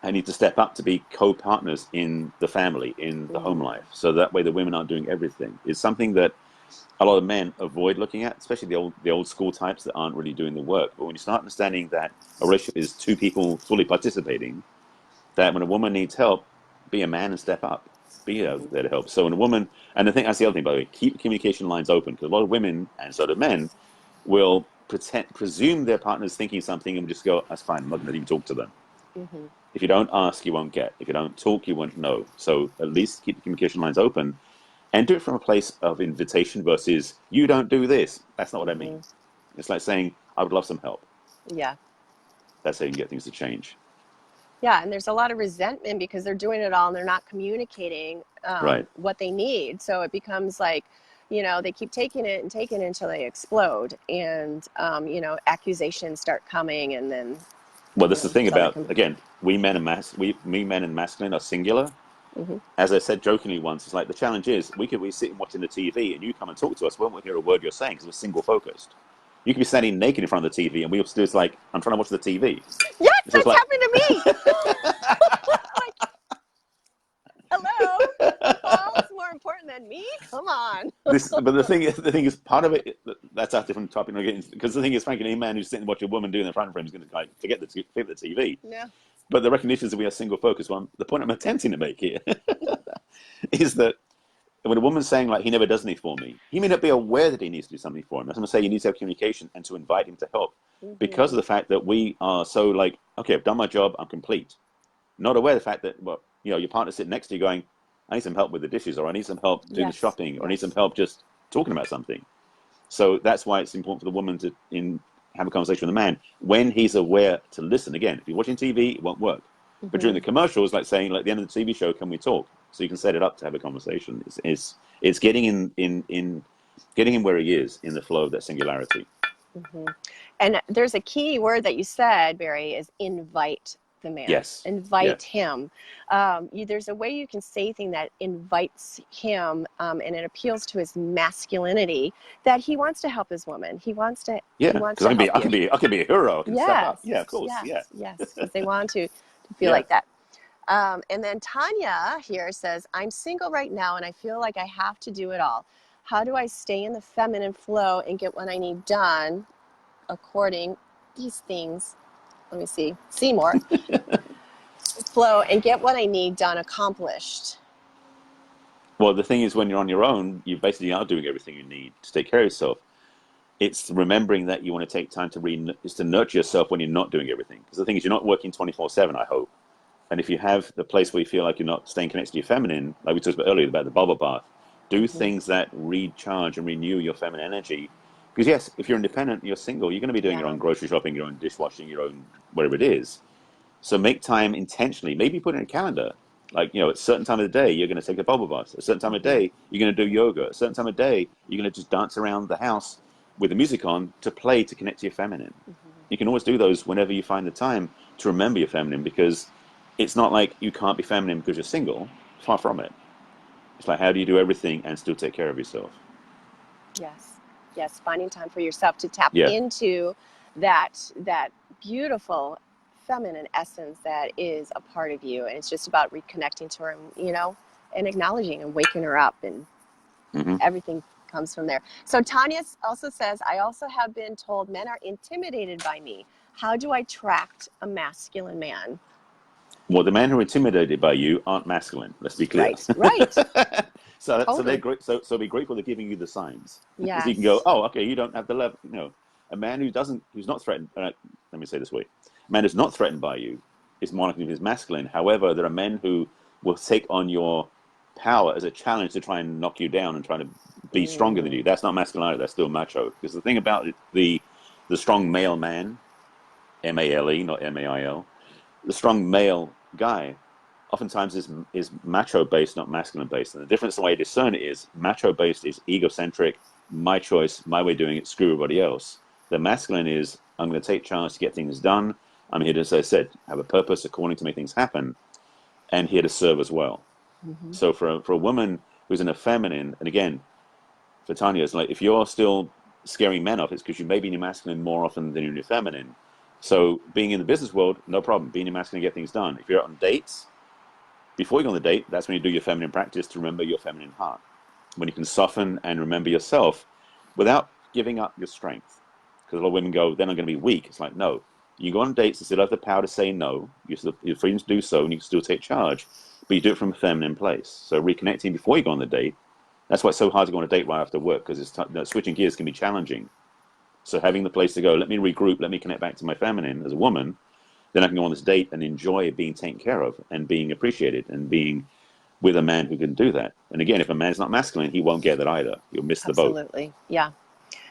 I need to step up to be co-partners in the family, in the home life. So that way the women aren't doing everything. It's something that a lot of men avoid looking at, especially the old school types that aren't really doing the work. But when you start understanding that a relationship is two people fully participating, that when a woman needs help, be a man and step up, be there to help. So when a woman, and I think that's the other thing, by the way, keep communication lines open, because a lot of women, and so do men, will presume their partner's thinking something and just go, that's fine, I'm not going to even talk to them. Mm-hmm. If you don't ask, you won't get. If you don't talk, you won't know. So at least keep the communication lines open and do it from a place of invitation versus, you don't do this. That's not what I mean. It's like saying, I would love some help. Yeah. That's how you can get things to change. Yeah, and there's a lot of resentment because they're doing it all and they're not communicating Right. what they need. So it becomes like, they keep taking it until they explode, and accusations start coming, and then Well, this is the thing so about, again, we men and masculine are singular. mm-hmm. As I said jokingly once, it's like the challenge is we could be sitting watching the TV and you come and talk to us. We won't hear a word you're saying because we're single focused. You could be standing naked in front of the TV and we'll still, it's like, I'm trying to watch the TV. Yes, So it's that's like, happened to me. Like, hello, Paul's more important than me. Come on. but the thing is, part of it. That's a different topic. Because the thing is, frankly, any man who's sitting and watching a woman doing in front of him is going to like forget the TV. Yeah. But the recognition is that we are single focused. One, the point I'm attempting to make here is that when a woman's saying like he never does anything for me, he may not be aware that he needs to do something for him. That's what I'm saying. You need to have communication and to invite him to help, because of the fact that we are so like, okay, I've done my job, I'm complete. Not aware of the fact that your partner's sitting next to you going, I need some help with the dishes, or I need some help doing the shopping, or I need some help just talking about something. So that's why it's important for the woman to have a conversation with the man when he's aware to listen. Again, if you're watching TV, it won't work. But during the commercials, like saying, like at the end of the TV show, can we talk? So you can set it up to have a conversation. It's getting getting him where he is in the flow of that singularity. And there's a key word that you said, Barry, is invite the man. Yes. Invite him. There's a way you can say thing that invites him, and it appeals to his masculinity, that he wants to help his woman. He wants to. Yeah, he wants because to I can be a hero. I can step up. Yeah, of course. Yes, because they want to feel like that. And then Tanya here says, I'm single right now and I feel like I have to do it all. How do I stay in the feminine flow and get what I need done according these things? Let me see more. Flow and get what I need done accomplished. Well, the thing is, when you're on your own, you basically are doing everything you need to take care of yourself. It's remembering that you want to take time to nurture yourself when you're not doing everything. Because the thing is, you're not working 24/7, I hope. And if you have the place where you feel like you're not staying connected to your feminine, like we talked about earlier about the bubble bath, do things that recharge and renew your feminine energy. Because yes, if you're independent, you're single, you're going to be doing your own grocery shopping, your own dishwashing, your own whatever it is. So make time intentionally. Maybe put in a calendar. Like, at a certain time of the day, you're going to take a bubble bath. At a certain time of the day, you're going to do yoga. At a certain time of the day, you're going to just dance around the house with the music on to connect to your feminine. You can always do those whenever you find the time to remember your feminine, because it's not like you can't be feminine because you're single. Far from it. It's like, how do you do everything and still take care of yourself? Yes, finding time for yourself to tap into that beautiful feminine essence that is a part of you, and it's just about reconnecting to her, and acknowledging and waking her up, and everything comes from there. So Tanya also says, I also have been told men are intimidated by me. How do I attract a masculine man? Well, the men who are intimidated by you aren't masculine. Let's be clear. Right. So Totally. they're great. So be grateful they're giving you the signs. Yes. So you can go, oh, okay, you don't have the level. A man who's not threatened. Let me say this way: A man who's not threatened by you is more likely to be masculine. However, there are men who will take on your power as a challenge to try and knock you down and try to be stronger than you. That's not masculine either. That's still macho. Because the thing about the strong male man, M-A-L-E, not M-A-I-L, the strong male guy oftentimes is macho based, not masculine based. And the difference, the way I discern it is macho based is egocentric, my choice, my way of doing it, screw everybody else. The masculine is, I'm going to take charge to get things done. I'm here to, as I said, have a purpose according to make things happen, and here to serve as well. So for a woman who's in a feminine, and again, for Tanya, it's like if you're still scaring men off, it's because you may be in your masculine more often than you're in your feminine. So being in the business world, no problem. Being in your masculine, get things done. If you're out on dates, before you go on the date, that's when you do your feminine practice to remember your feminine heart. When you can soften and remember yourself without giving up your strength. Because a lot of women go, then I'm going to be weak. It's like, no. You go on dates and still have the power to say no. You're free to do so, and you can still take charge. But you do it from a feminine place. So reconnecting before you go on the date, that's why it's so hard to go on a date right after work, because switching gears can be challenging. So having the place to go, let me regroup, let me connect back to my feminine as a woman, then I can go on this date and enjoy being taken care of and being appreciated and being with a man who can do that. And again, if a man's not masculine, he won't get that either. You'll miss the boat. Absolutely. Yeah.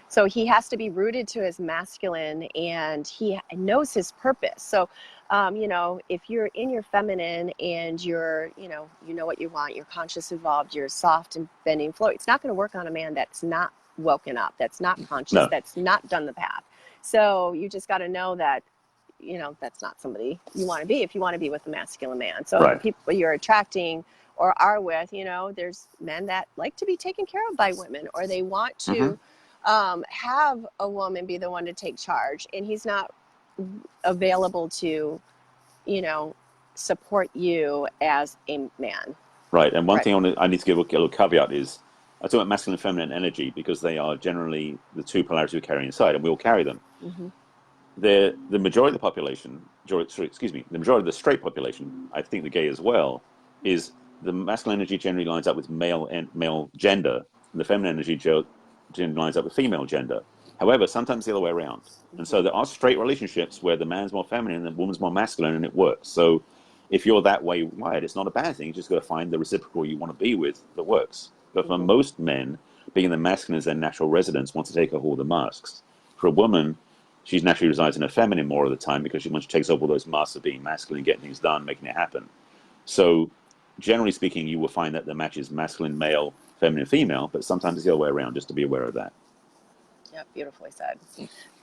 So he has to be rooted to his masculine, and he knows his purpose. So, if you're in your feminine and you're, you know what you want, you're conscious, evolved, you're soft and bending flow, it's not going to work on a man that's not woken up, that's not conscious, that's not done the path. So you just got to know that, that's not somebody you want to be if you want to be with a masculine man. So the people you're attracting or are with, there's men that like to be taken care of by women, or they want to have a woman be the one to take charge, and he's not available to, support you as a man. Right. And one thing I need to give a little caveat is, I talk about masculine and feminine energy because they are generally the two polarities we carry inside, and we all carry them. The majority of the population, the majority of the straight population, I think the gay as well, is the masculine energy generally lines up with male gender, and the feminine energy generally lines up with female gender. However, sometimes the other way around. And so there are straight relationships where the man's more feminine and the woman's more masculine, and it works. So if you're that way wired, it's not a bad thing. You just got to find the reciprocal you want to be with that works. But for most men, being the masculine is their natural residence, wants to take off all the masks. For a woman, she naturally resides in her feminine more of the time because once she takes off all those masks of being masculine, getting things done, making it happen. So generally speaking, you will find that the match is masculine, male, feminine, female, but sometimes it's the other way around, just to be aware of that. Yep, beautifully said.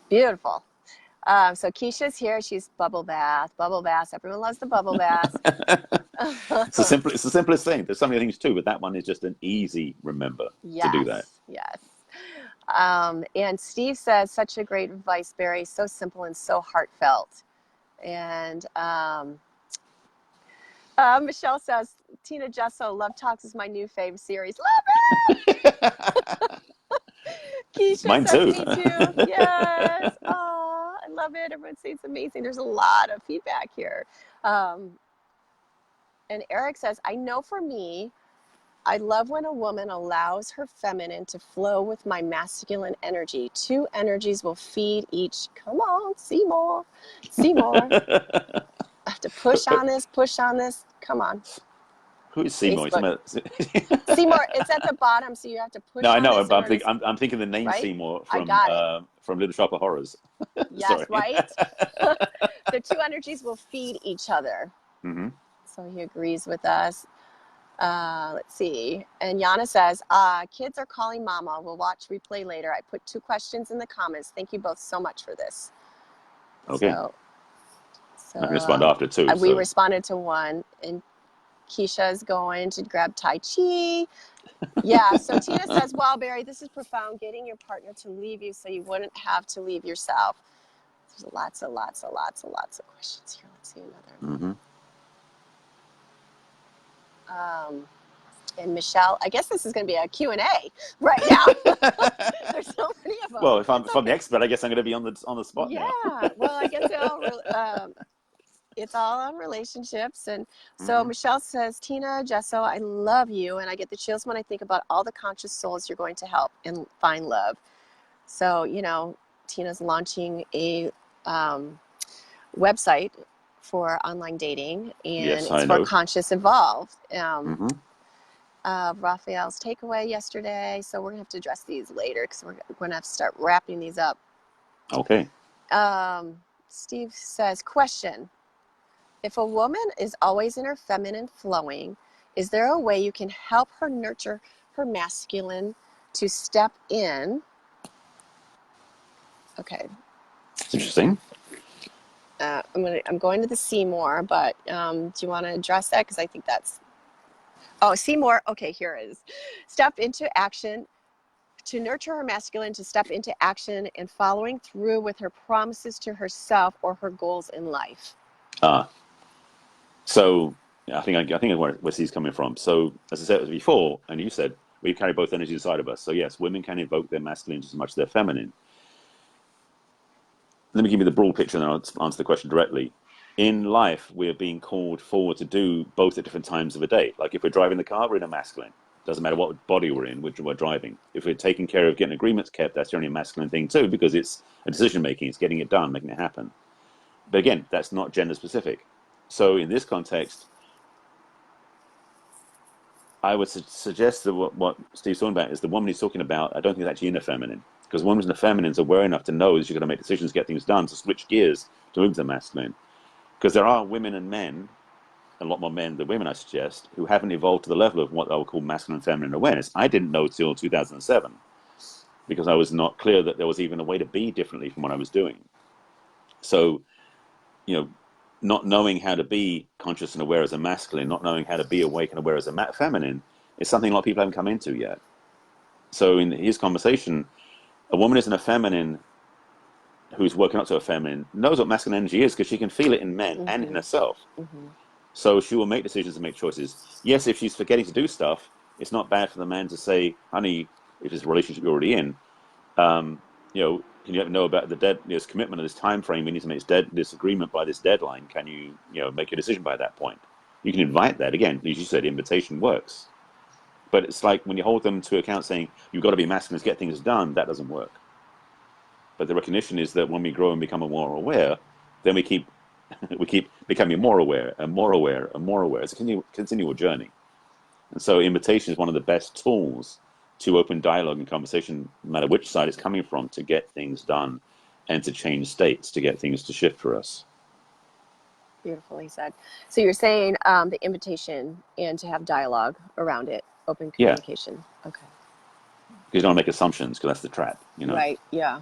Beautiful. So Keisha's here. She's bubble bath. Everyone loves the bubble bath. It's the simplest thing. There's some other things too, but that one is just an easy remember to do that. Yes. And Steve says, such a great advice, Barry. So simple and so heartfelt. And Michelle says, Tina Gesso, Love Talks is my new fave series. Love it! Keisha Mine says, too. me too. Yes. Oh, I love it. Everyone says it's amazing. There's a lot of feedback here. And Eric says, I know for me, I love when a woman allows her feminine to flow with my masculine energy. Two energies will feed each. Come on, see more. I have to push on this. Come on. Who is Seymour? Seymour, it's at the bottom, so you have to push on I know, this. but I'm thinking the name Seymour from Little Shop of Horrors. Yes, right? The two energies will feed each other. So he agrees with us. Let's see. And Yana says, kids are calling mama. We'll watch replay later. I put 2 questions in the comments. Thank you both so much for this. Okay. So I can respond after 2. We responded to 1. And Keisha's going to grab Tai Chi. Yeah. So Tina says, wow, Barry, this is profound. Getting your partner to leave you so you wouldn't have to leave yourself. There's lots of questions here. Let's see another. And Michelle, I guess this is going to be a Q&A right now. There's so many of them. Well, if I'm the expert, I guess I'm going to be on the spot now. Yeah. Well, I guess it's all on relationships. And so Michelle says, Tina Gesso, I love you. And I get the chills when I think about all the conscious souls you're going to help and find love. So, Tina's launching a website for online dating, and Yes, it's I for know. Conscious Evolved. Hmm. Raphael's takeaway yesterday, so we're gonna have to address these later because we're gonna have to start wrapping these up. Okay. Steve says, question: if a woman is always in her feminine flowing, is there a way you can help her nurture her masculine to step in? Okay. It's interesting. I'm going to the Seymour, but do you want to address that? Because I think that's... Oh, Seymour. Okay, here it is. Step into action to nurture her masculine to step into action and following through with her promises to herself or her goals in life. So I think where Steve's coming from. So as I said before, and you said, we carry both energies inside of us. So yes, women can evoke their masculine just as much as their feminine. Let me give you the broad picture and then I'll answer the question directly. In life, we're being called forward to do both at different times of a day. Like if we're driving the car, we're in a masculine. Doesn't matter what body we're in, which we're driving. If we're taking care of getting agreements kept, that's generally a masculine thing too, because it's a decision making, it's getting it done, making it happen. But again, that's not gender specific. So in this context, I would suggest that what Steve's talking about is the woman he's talking about. I don't think it's actually in the feminine, because women in the feminines are aware enough to know that you're going to make decisions, get things done, to switch gears to move to the masculine. Because there are women and men, a lot more men than women, I suggest, who haven't evolved to the level of what I would call masculine and feminine awareness. I didn't know till 2007, because I was not clear that there was even a way to be differently from what I was doing. So, you know, not knowing how to be conscious and aware as a masculine, not knowing how to be awake and aware as a feminine, is something a lot of people haven't come into yet. So in his conversation, a woman is in a feminine who's working up to a feminine knows what masculine energy is because she can feel it in men and in herself. So she will make decisions and make choices. Yes, if she's forgetting to do stuff, it's not bad for the man to say, honey, if it's a relationship you're already in, can you let me know about this commitment of this time frame? We need to make this agreement by this deadline. Can you, make your decision by that point? You can invite that. Again, as you said, invitation works. But it's like when you hold them to account saying, you've got to be masculine to get things done, that doesn't work. But the recognition is that when we grow and become more aware, then we keep becoming more aware and more aware and more aware. It's a continual journey. And so invitation is one of the best tools to open dialogue and conversation, no matter which side it's coming from, to get things done and to change states, to get things to shift for us. Beautifully said. So you're saying the invitation and to have dialogue around it, open communication. Yeah. Okay. Because you don't make assumptions, because that's the trap, Right. Yeah.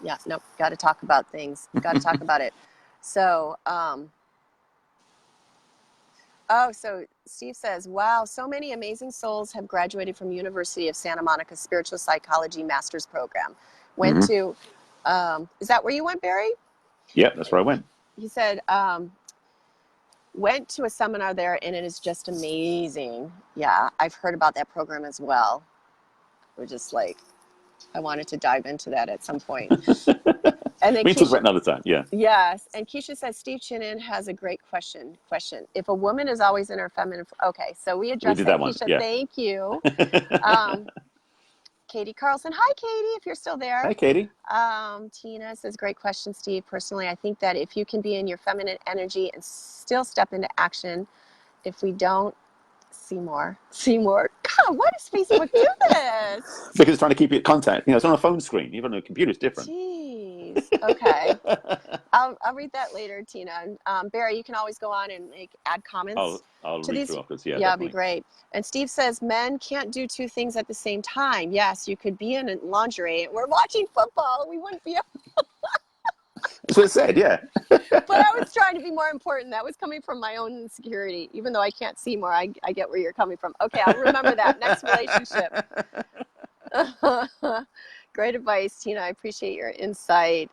Yeah. Nope. Got to talk about things. Got to talk about it. So, so Steve says, wow, so many amazing souls have graduated from University of Santa Monica Spiritual Psychology Master's Program. Went to, is that where you went, Barry? Yep, that's where I went. He said, went to a seminar there and it is just amazing. Yeah, I've heard about that program as well. We're just like, I wanted to dive into that at some point. And then we can talk about another time, yeah. Yes, and Keisha says, Steve Chinin has a great question. If a woman is always in her feminine, okay, so we addressed that, Keisha, yeah. Thank you. Katie Carlson, hi Katie, if you're still there. Hi Katie. Tina says, great question, Steve. Personally, I think that if you can be in your feminine energy and still step into action, if we don't, Seymour. God, why does Facebook do this? Because it's trying to keep you in contact. It's on a phone screen. Even on a computer, it's different. Jeez. Okay. I'll read that later, Tina. Barry, you can always go on and add comments. I'll to read these. Through afterwards. Yeah, it'd be great. And Steve says men can't do two things at the same time. Yes, you could be in lingerie. We're watching football. We wouldn't be able. That's what it said, yeah. But I was trying to be more important. That was coming from my own insecurity. Even though I can't see more, I get where you're coming from. Okay, I'll remember that. Next relationship. Great advice, Tina. I appreciate your insight.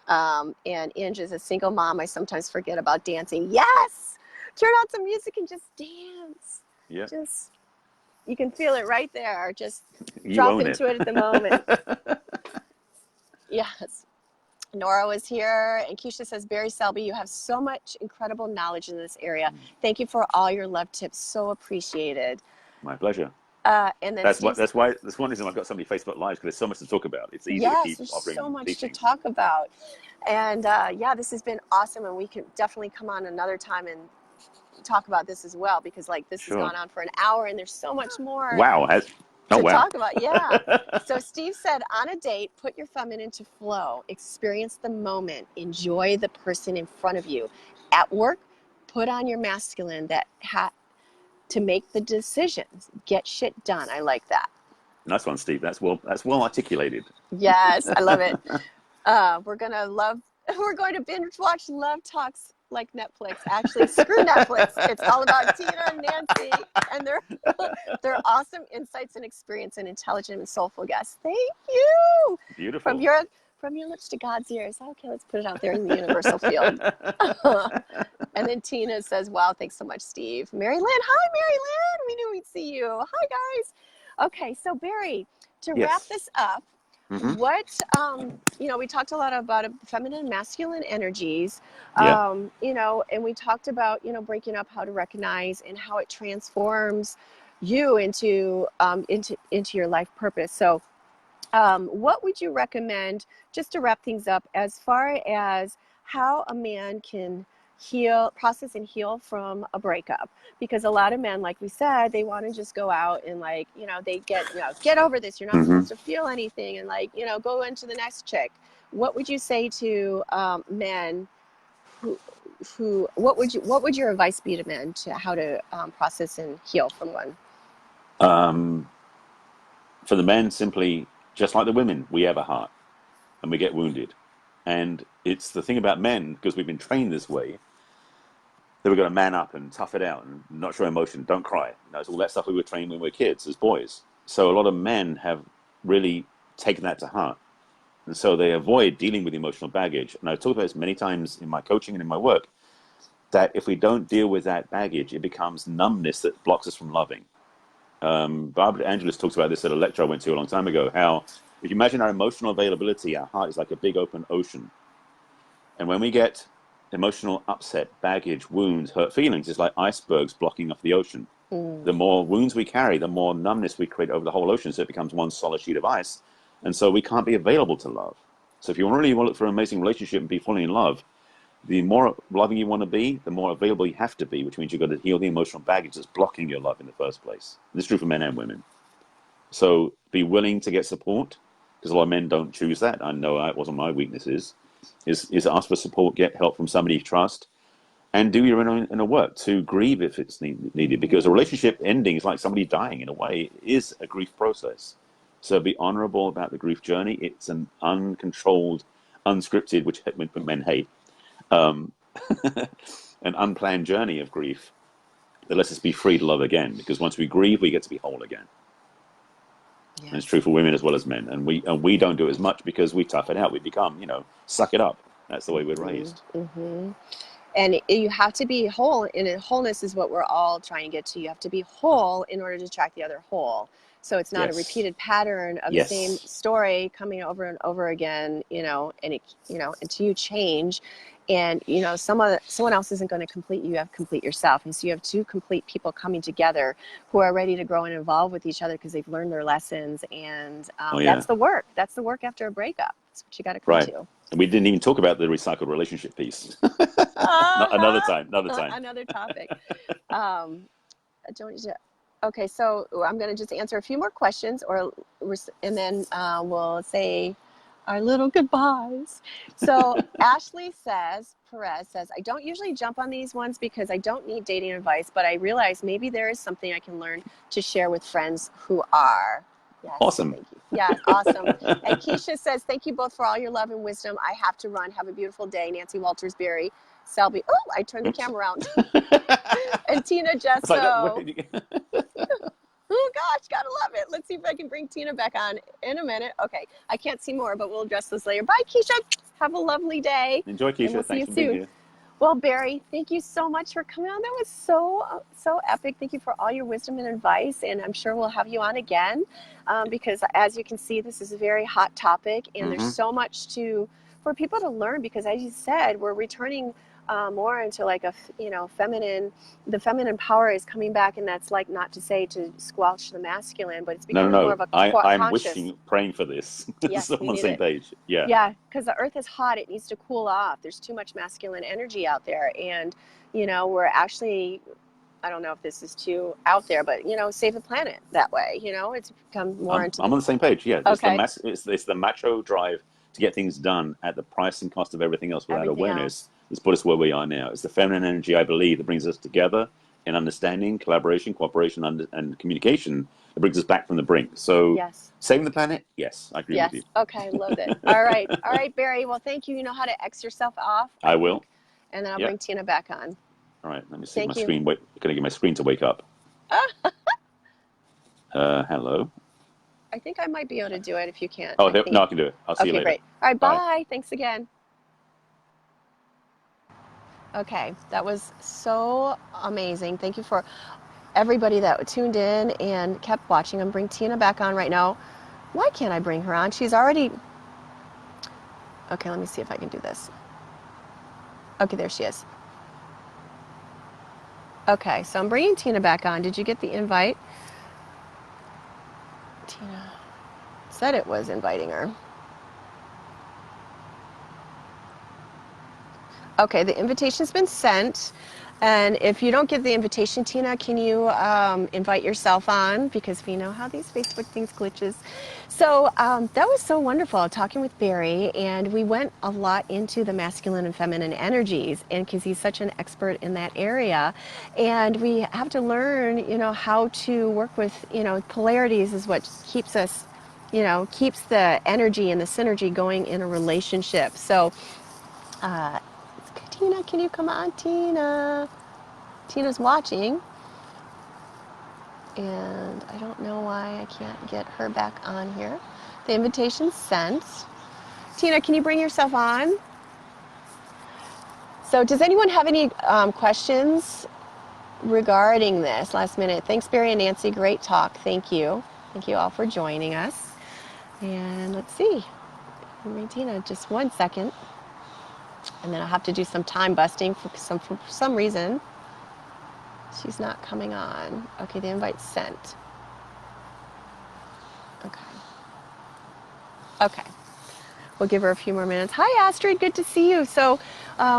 And Ange is a single mom. I sometimes forget about dancing. Yes! Turn on some music and just dance. Yeah. You can feel it right there. Just you drop into it at the moment. Yes. Nora was here, and Keisha says, Barry Selby, you have so much incredible knowledge in this area. Thank you for all your love tips. So appreciated. My pleasure. And then That's Steve, why that's one reason I've got so many Facebook Lives, because there's so much to talk about. It's easy to yes, keep there's so offering much to teachings. talk about. And yeah, this has been awesome. And we can definitely come on another time and talk about this as well, because like this has Sure. gone on for an hour and there's so much more Wow. Oh, to wow. talk about. Yeah. So Steve said, on a date, put your feminine to flow, experience the moment, enjoy the person in front of you. At work, put on your masculine to make the decisions, get shit done. I like that. Nice one, Steve. That's well articulated. Yes, I love it. We're going to binge watch Love Talks like Netflix. Actually, screw Netflix. It's all about Tina and Nancy and their awesome insights and experience and intelligent and soulful guests. Thank you. Beautiful. From your lips to God's ears. Okay, let's put it out there in the universal field. And then Tina says, wow, thanks so much, Steve. Mary Lynn, hi, Mary Lynn. We knew we'd see you. Hi, guys. Okay, so Barry, to Yes. wrap this up, Mm-hmm. what, we talked a lot about feminine and masculine energies, Yeah. and we talked about, breaking up how to recognize and how it transforms you into your life purpose. So what would you recommend, just to wrap things up, as far as how a man can process and heal from a breakup? Because a lot of men, like we said, they want to just go out and they get over this. You're not Mm-hmm. supposed to feel anything, and go into the next chick. What would you say to men who what would your advice be to men to how to process and heal from one? For the men, simply, just like the women, we have a heart and we get wounded. And it's the thing about men, because we've been trained this way, that we've got to man up and tough it out and not show emotion, don't cry. It's all that stuff we were trained when we were kids as boys. So a lot of men have really taken that to heart. And so they avoid dealing with emotional baggage. And I've talked about this many times in my coaching and in my work, that if we don't deal with that baggage, it becomes numbness that blocks us from loving. Barbara Angeles talks about this at a lecture I went to a long time ago, how if you imagine our emotional availability, our heart is like a big open ocean. And when we get emotional upset, baggage, wounds, hurt feelings, it's like icebergs blocking off the ocean. The more wounds we carry, the more numbness we create over the whole ocean, so it becomes one solid sheet of ice. And so we can't be available to love. So if you really want to look for an amazing relationship and be fully in love, the more loving you want to be, the more available you have to be, which means you've got to heal the emotional baggage that's blocking your love in the first place. This is true for men and women. So be willing to get support, because a lot of men don't choose that. I know it wasn't my weaknesses. Is ask for support, get help from somebody you trust, and do your inner work to grieve if it's needed. Because a relationship ending is like somebody dying in a way. It is a grief process. So be honorable about the grief journey. It's an uncontrolled, unscripted, which men hate, an unplanned journey of grief that lets us be free to love again. Because once we grieve, we get to be whole again. Yes. And it's true for women as well as men. And we don't do it as much because we tough it out. We become, suck it up. That's the way we're raised. Mm-hmm. And you have to be whole, and wholeness is what we're all trying to get to. You have to be whole in order to attract the other whole. So it's not a repeated pattern of the same story coming over and over again, until you change. And, someone else isn't going to complete you. You have to complete yourself. And so you have two complete people coming together who are ready to grow and evolve with each other because they've learned their lessons. And that's the work. That's the work after a breakup. That's what you got to come to. And we didn't even talk about the recycled relationship piece. Another time. Another topic. Okay, so I'm going to just answer a few more questions, and then we'll say our little goodbyes. So Ashley Perez says, I don't usually jump on these ones because I don't need dating advice, but I realize maybe there is something I can learn to share with friends who are. Yes, awesome. Thank you. Yeah, awesome. And Keisha says, thank you both for all your love and wisdom. I have to run. Have a beautiful day. Nancy Walters Berry, Selby. Oh, I turned the camera around. And Tina Gesso. Oh gosh, gotta love it. Let's see if I can bring Tina back on in a minute. Okay, I can't see more, but we'll address this later. Bye, Keisha. Have a lovely day. Enjoy, Keisha. And we'll see you for being soon. Here. Well, Barry, thank you so much for coming on. That was so epic. Thank you for all your wisdom and advice, and I'm sure we'll have you on again because, as you can see, this is a very hot topic, and there's so much for people to learn because, as you said, we're returning more into like feminine. The feminine power is coming back, and that's like not to say to squelch the masculine, but it's No, no, becoming more no. of a I'm conscious. wishing, praying for this. So Yes, I'm we on the need same it. page. Yeah. Yeah, because the earth is hot. It needs to cool off. There's too much masculine energy out there. And, we're actually, I don't know if this is too out there, but, save the planet that way. It's become more I'm into on the same page. Yeah. okay, It's the macho drive to get things done at the price and cost of everything else without everything awareness else. that's put us where we are now. It's the feminine energy, I believe, that brings us together in understanding, collaboration, cooperation, and communication that brings us back from the brink. So Yes. saving the planet, yes, I agree with you. Yes. Okay. Love it. All right. All right, Barry. Well, thank you. You know how to X yourself off, I I will. think. And then I'll Yeah. bring Tina back on. All right. Let me see my Thank you. screen. Wait, can I get my screen to wake up? Hello. I think I might be able to do it if you can't. Oh, I think. no, I can do it. I'll see you Okay, later. great. All right. Bye. Bye. Thanks again. Okay. That was so amazing. Thank you for everybody that tuned in and kept watching. I'm bring Tina back on right now. Why can't I bring her on? She's already. Okay. Let me see if I can do this. Okay. There she is. Okay. So I'm bringing Tina back on. Did you get the invite? Tina said it was inviting her. Okay, the invitation's been sent. And if you don't get the invitation, Tina, can you invite yourself on? Because we know how these Facebook things glitches. So that was so wonderful talking with Barry. And we went a lot into the masculine and feminine energies, and because he's such an expert in that area. And we have to learn, how to work with, polarities is what keeps us, keeps the energy and the synergy going in a relationship. So Tina, can you come on, Tina? Tina's watching, and I don't know why I can't get her back on here. The invitation's sent. Tina, can you bring yourself on? So does anyone have any questions regarding this last minute? Thanks, Barry and Nancy. Great talk. Thank you. Thank you all for joining us. And let's see. Tina, just 1 second. And then I'll have to do some time busting for some reason. She's not coming on. Okay, the invite's sent. Okay. Okay. We'll give her a few more minutes. Hi, Astrid. Good to see you. So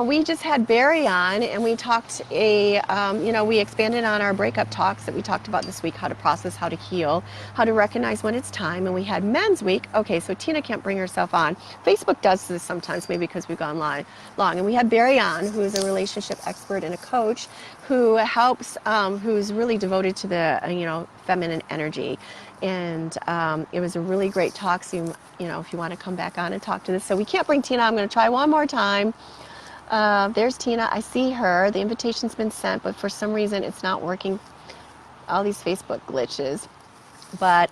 we just had Barry on, and we talked we expanded on our breakup talks that we talked about this week, how to process, how to heal, how to recognize when it's time. And we had Men's Week. Okay, so Tina can't bring herself on. Facebook does this sometimes, maybe because we've gone long. And we had Barry on, who is a relationship expert and a coach who helps, who's really devoted to the, feminine energy. And it was a really great talk. So, if you want to come back on and talk to this. So we can't bring Tina. I'm going to try one more time. There's Tina. I see her. The invitation's been sent, but for some reason it's not working. All these Facebook glitches. But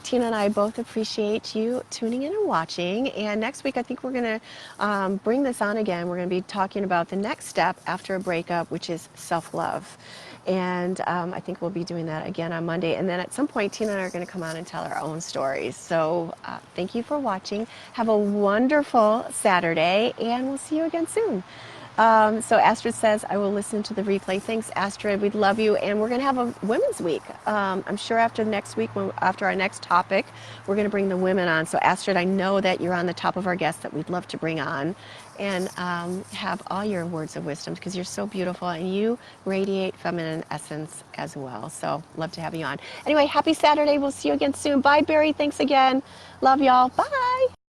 Tina and I both appreciate you tuning in and watching. And next week, I think we're going to bring this on again. We're going to be talking about the next step after a breakup, which is self-love. And I think we'll be doing that again on Monday. And then at some point, Tina and I are going to come on and tell our own stories. So thank you for watching. Have a wonderful Saturday, and we'll see you again soon. So Astrid says, I will listen to the replay. Thanks, Astrid. We'd love you. And we're going to have a Women's Week. I'm sure after next week, after our next topic, we're going to bring the women on. So Astrid, I know that you're on the top of our guests that we'd love to bring on and have all your words of wisdom, because you're so beautiful and you radiate feminine essence as well. So love to have you on. Anyway, happy Saturday. We'll see you again soon. Bye, Barry. Thanks again. Love y'all. Bye.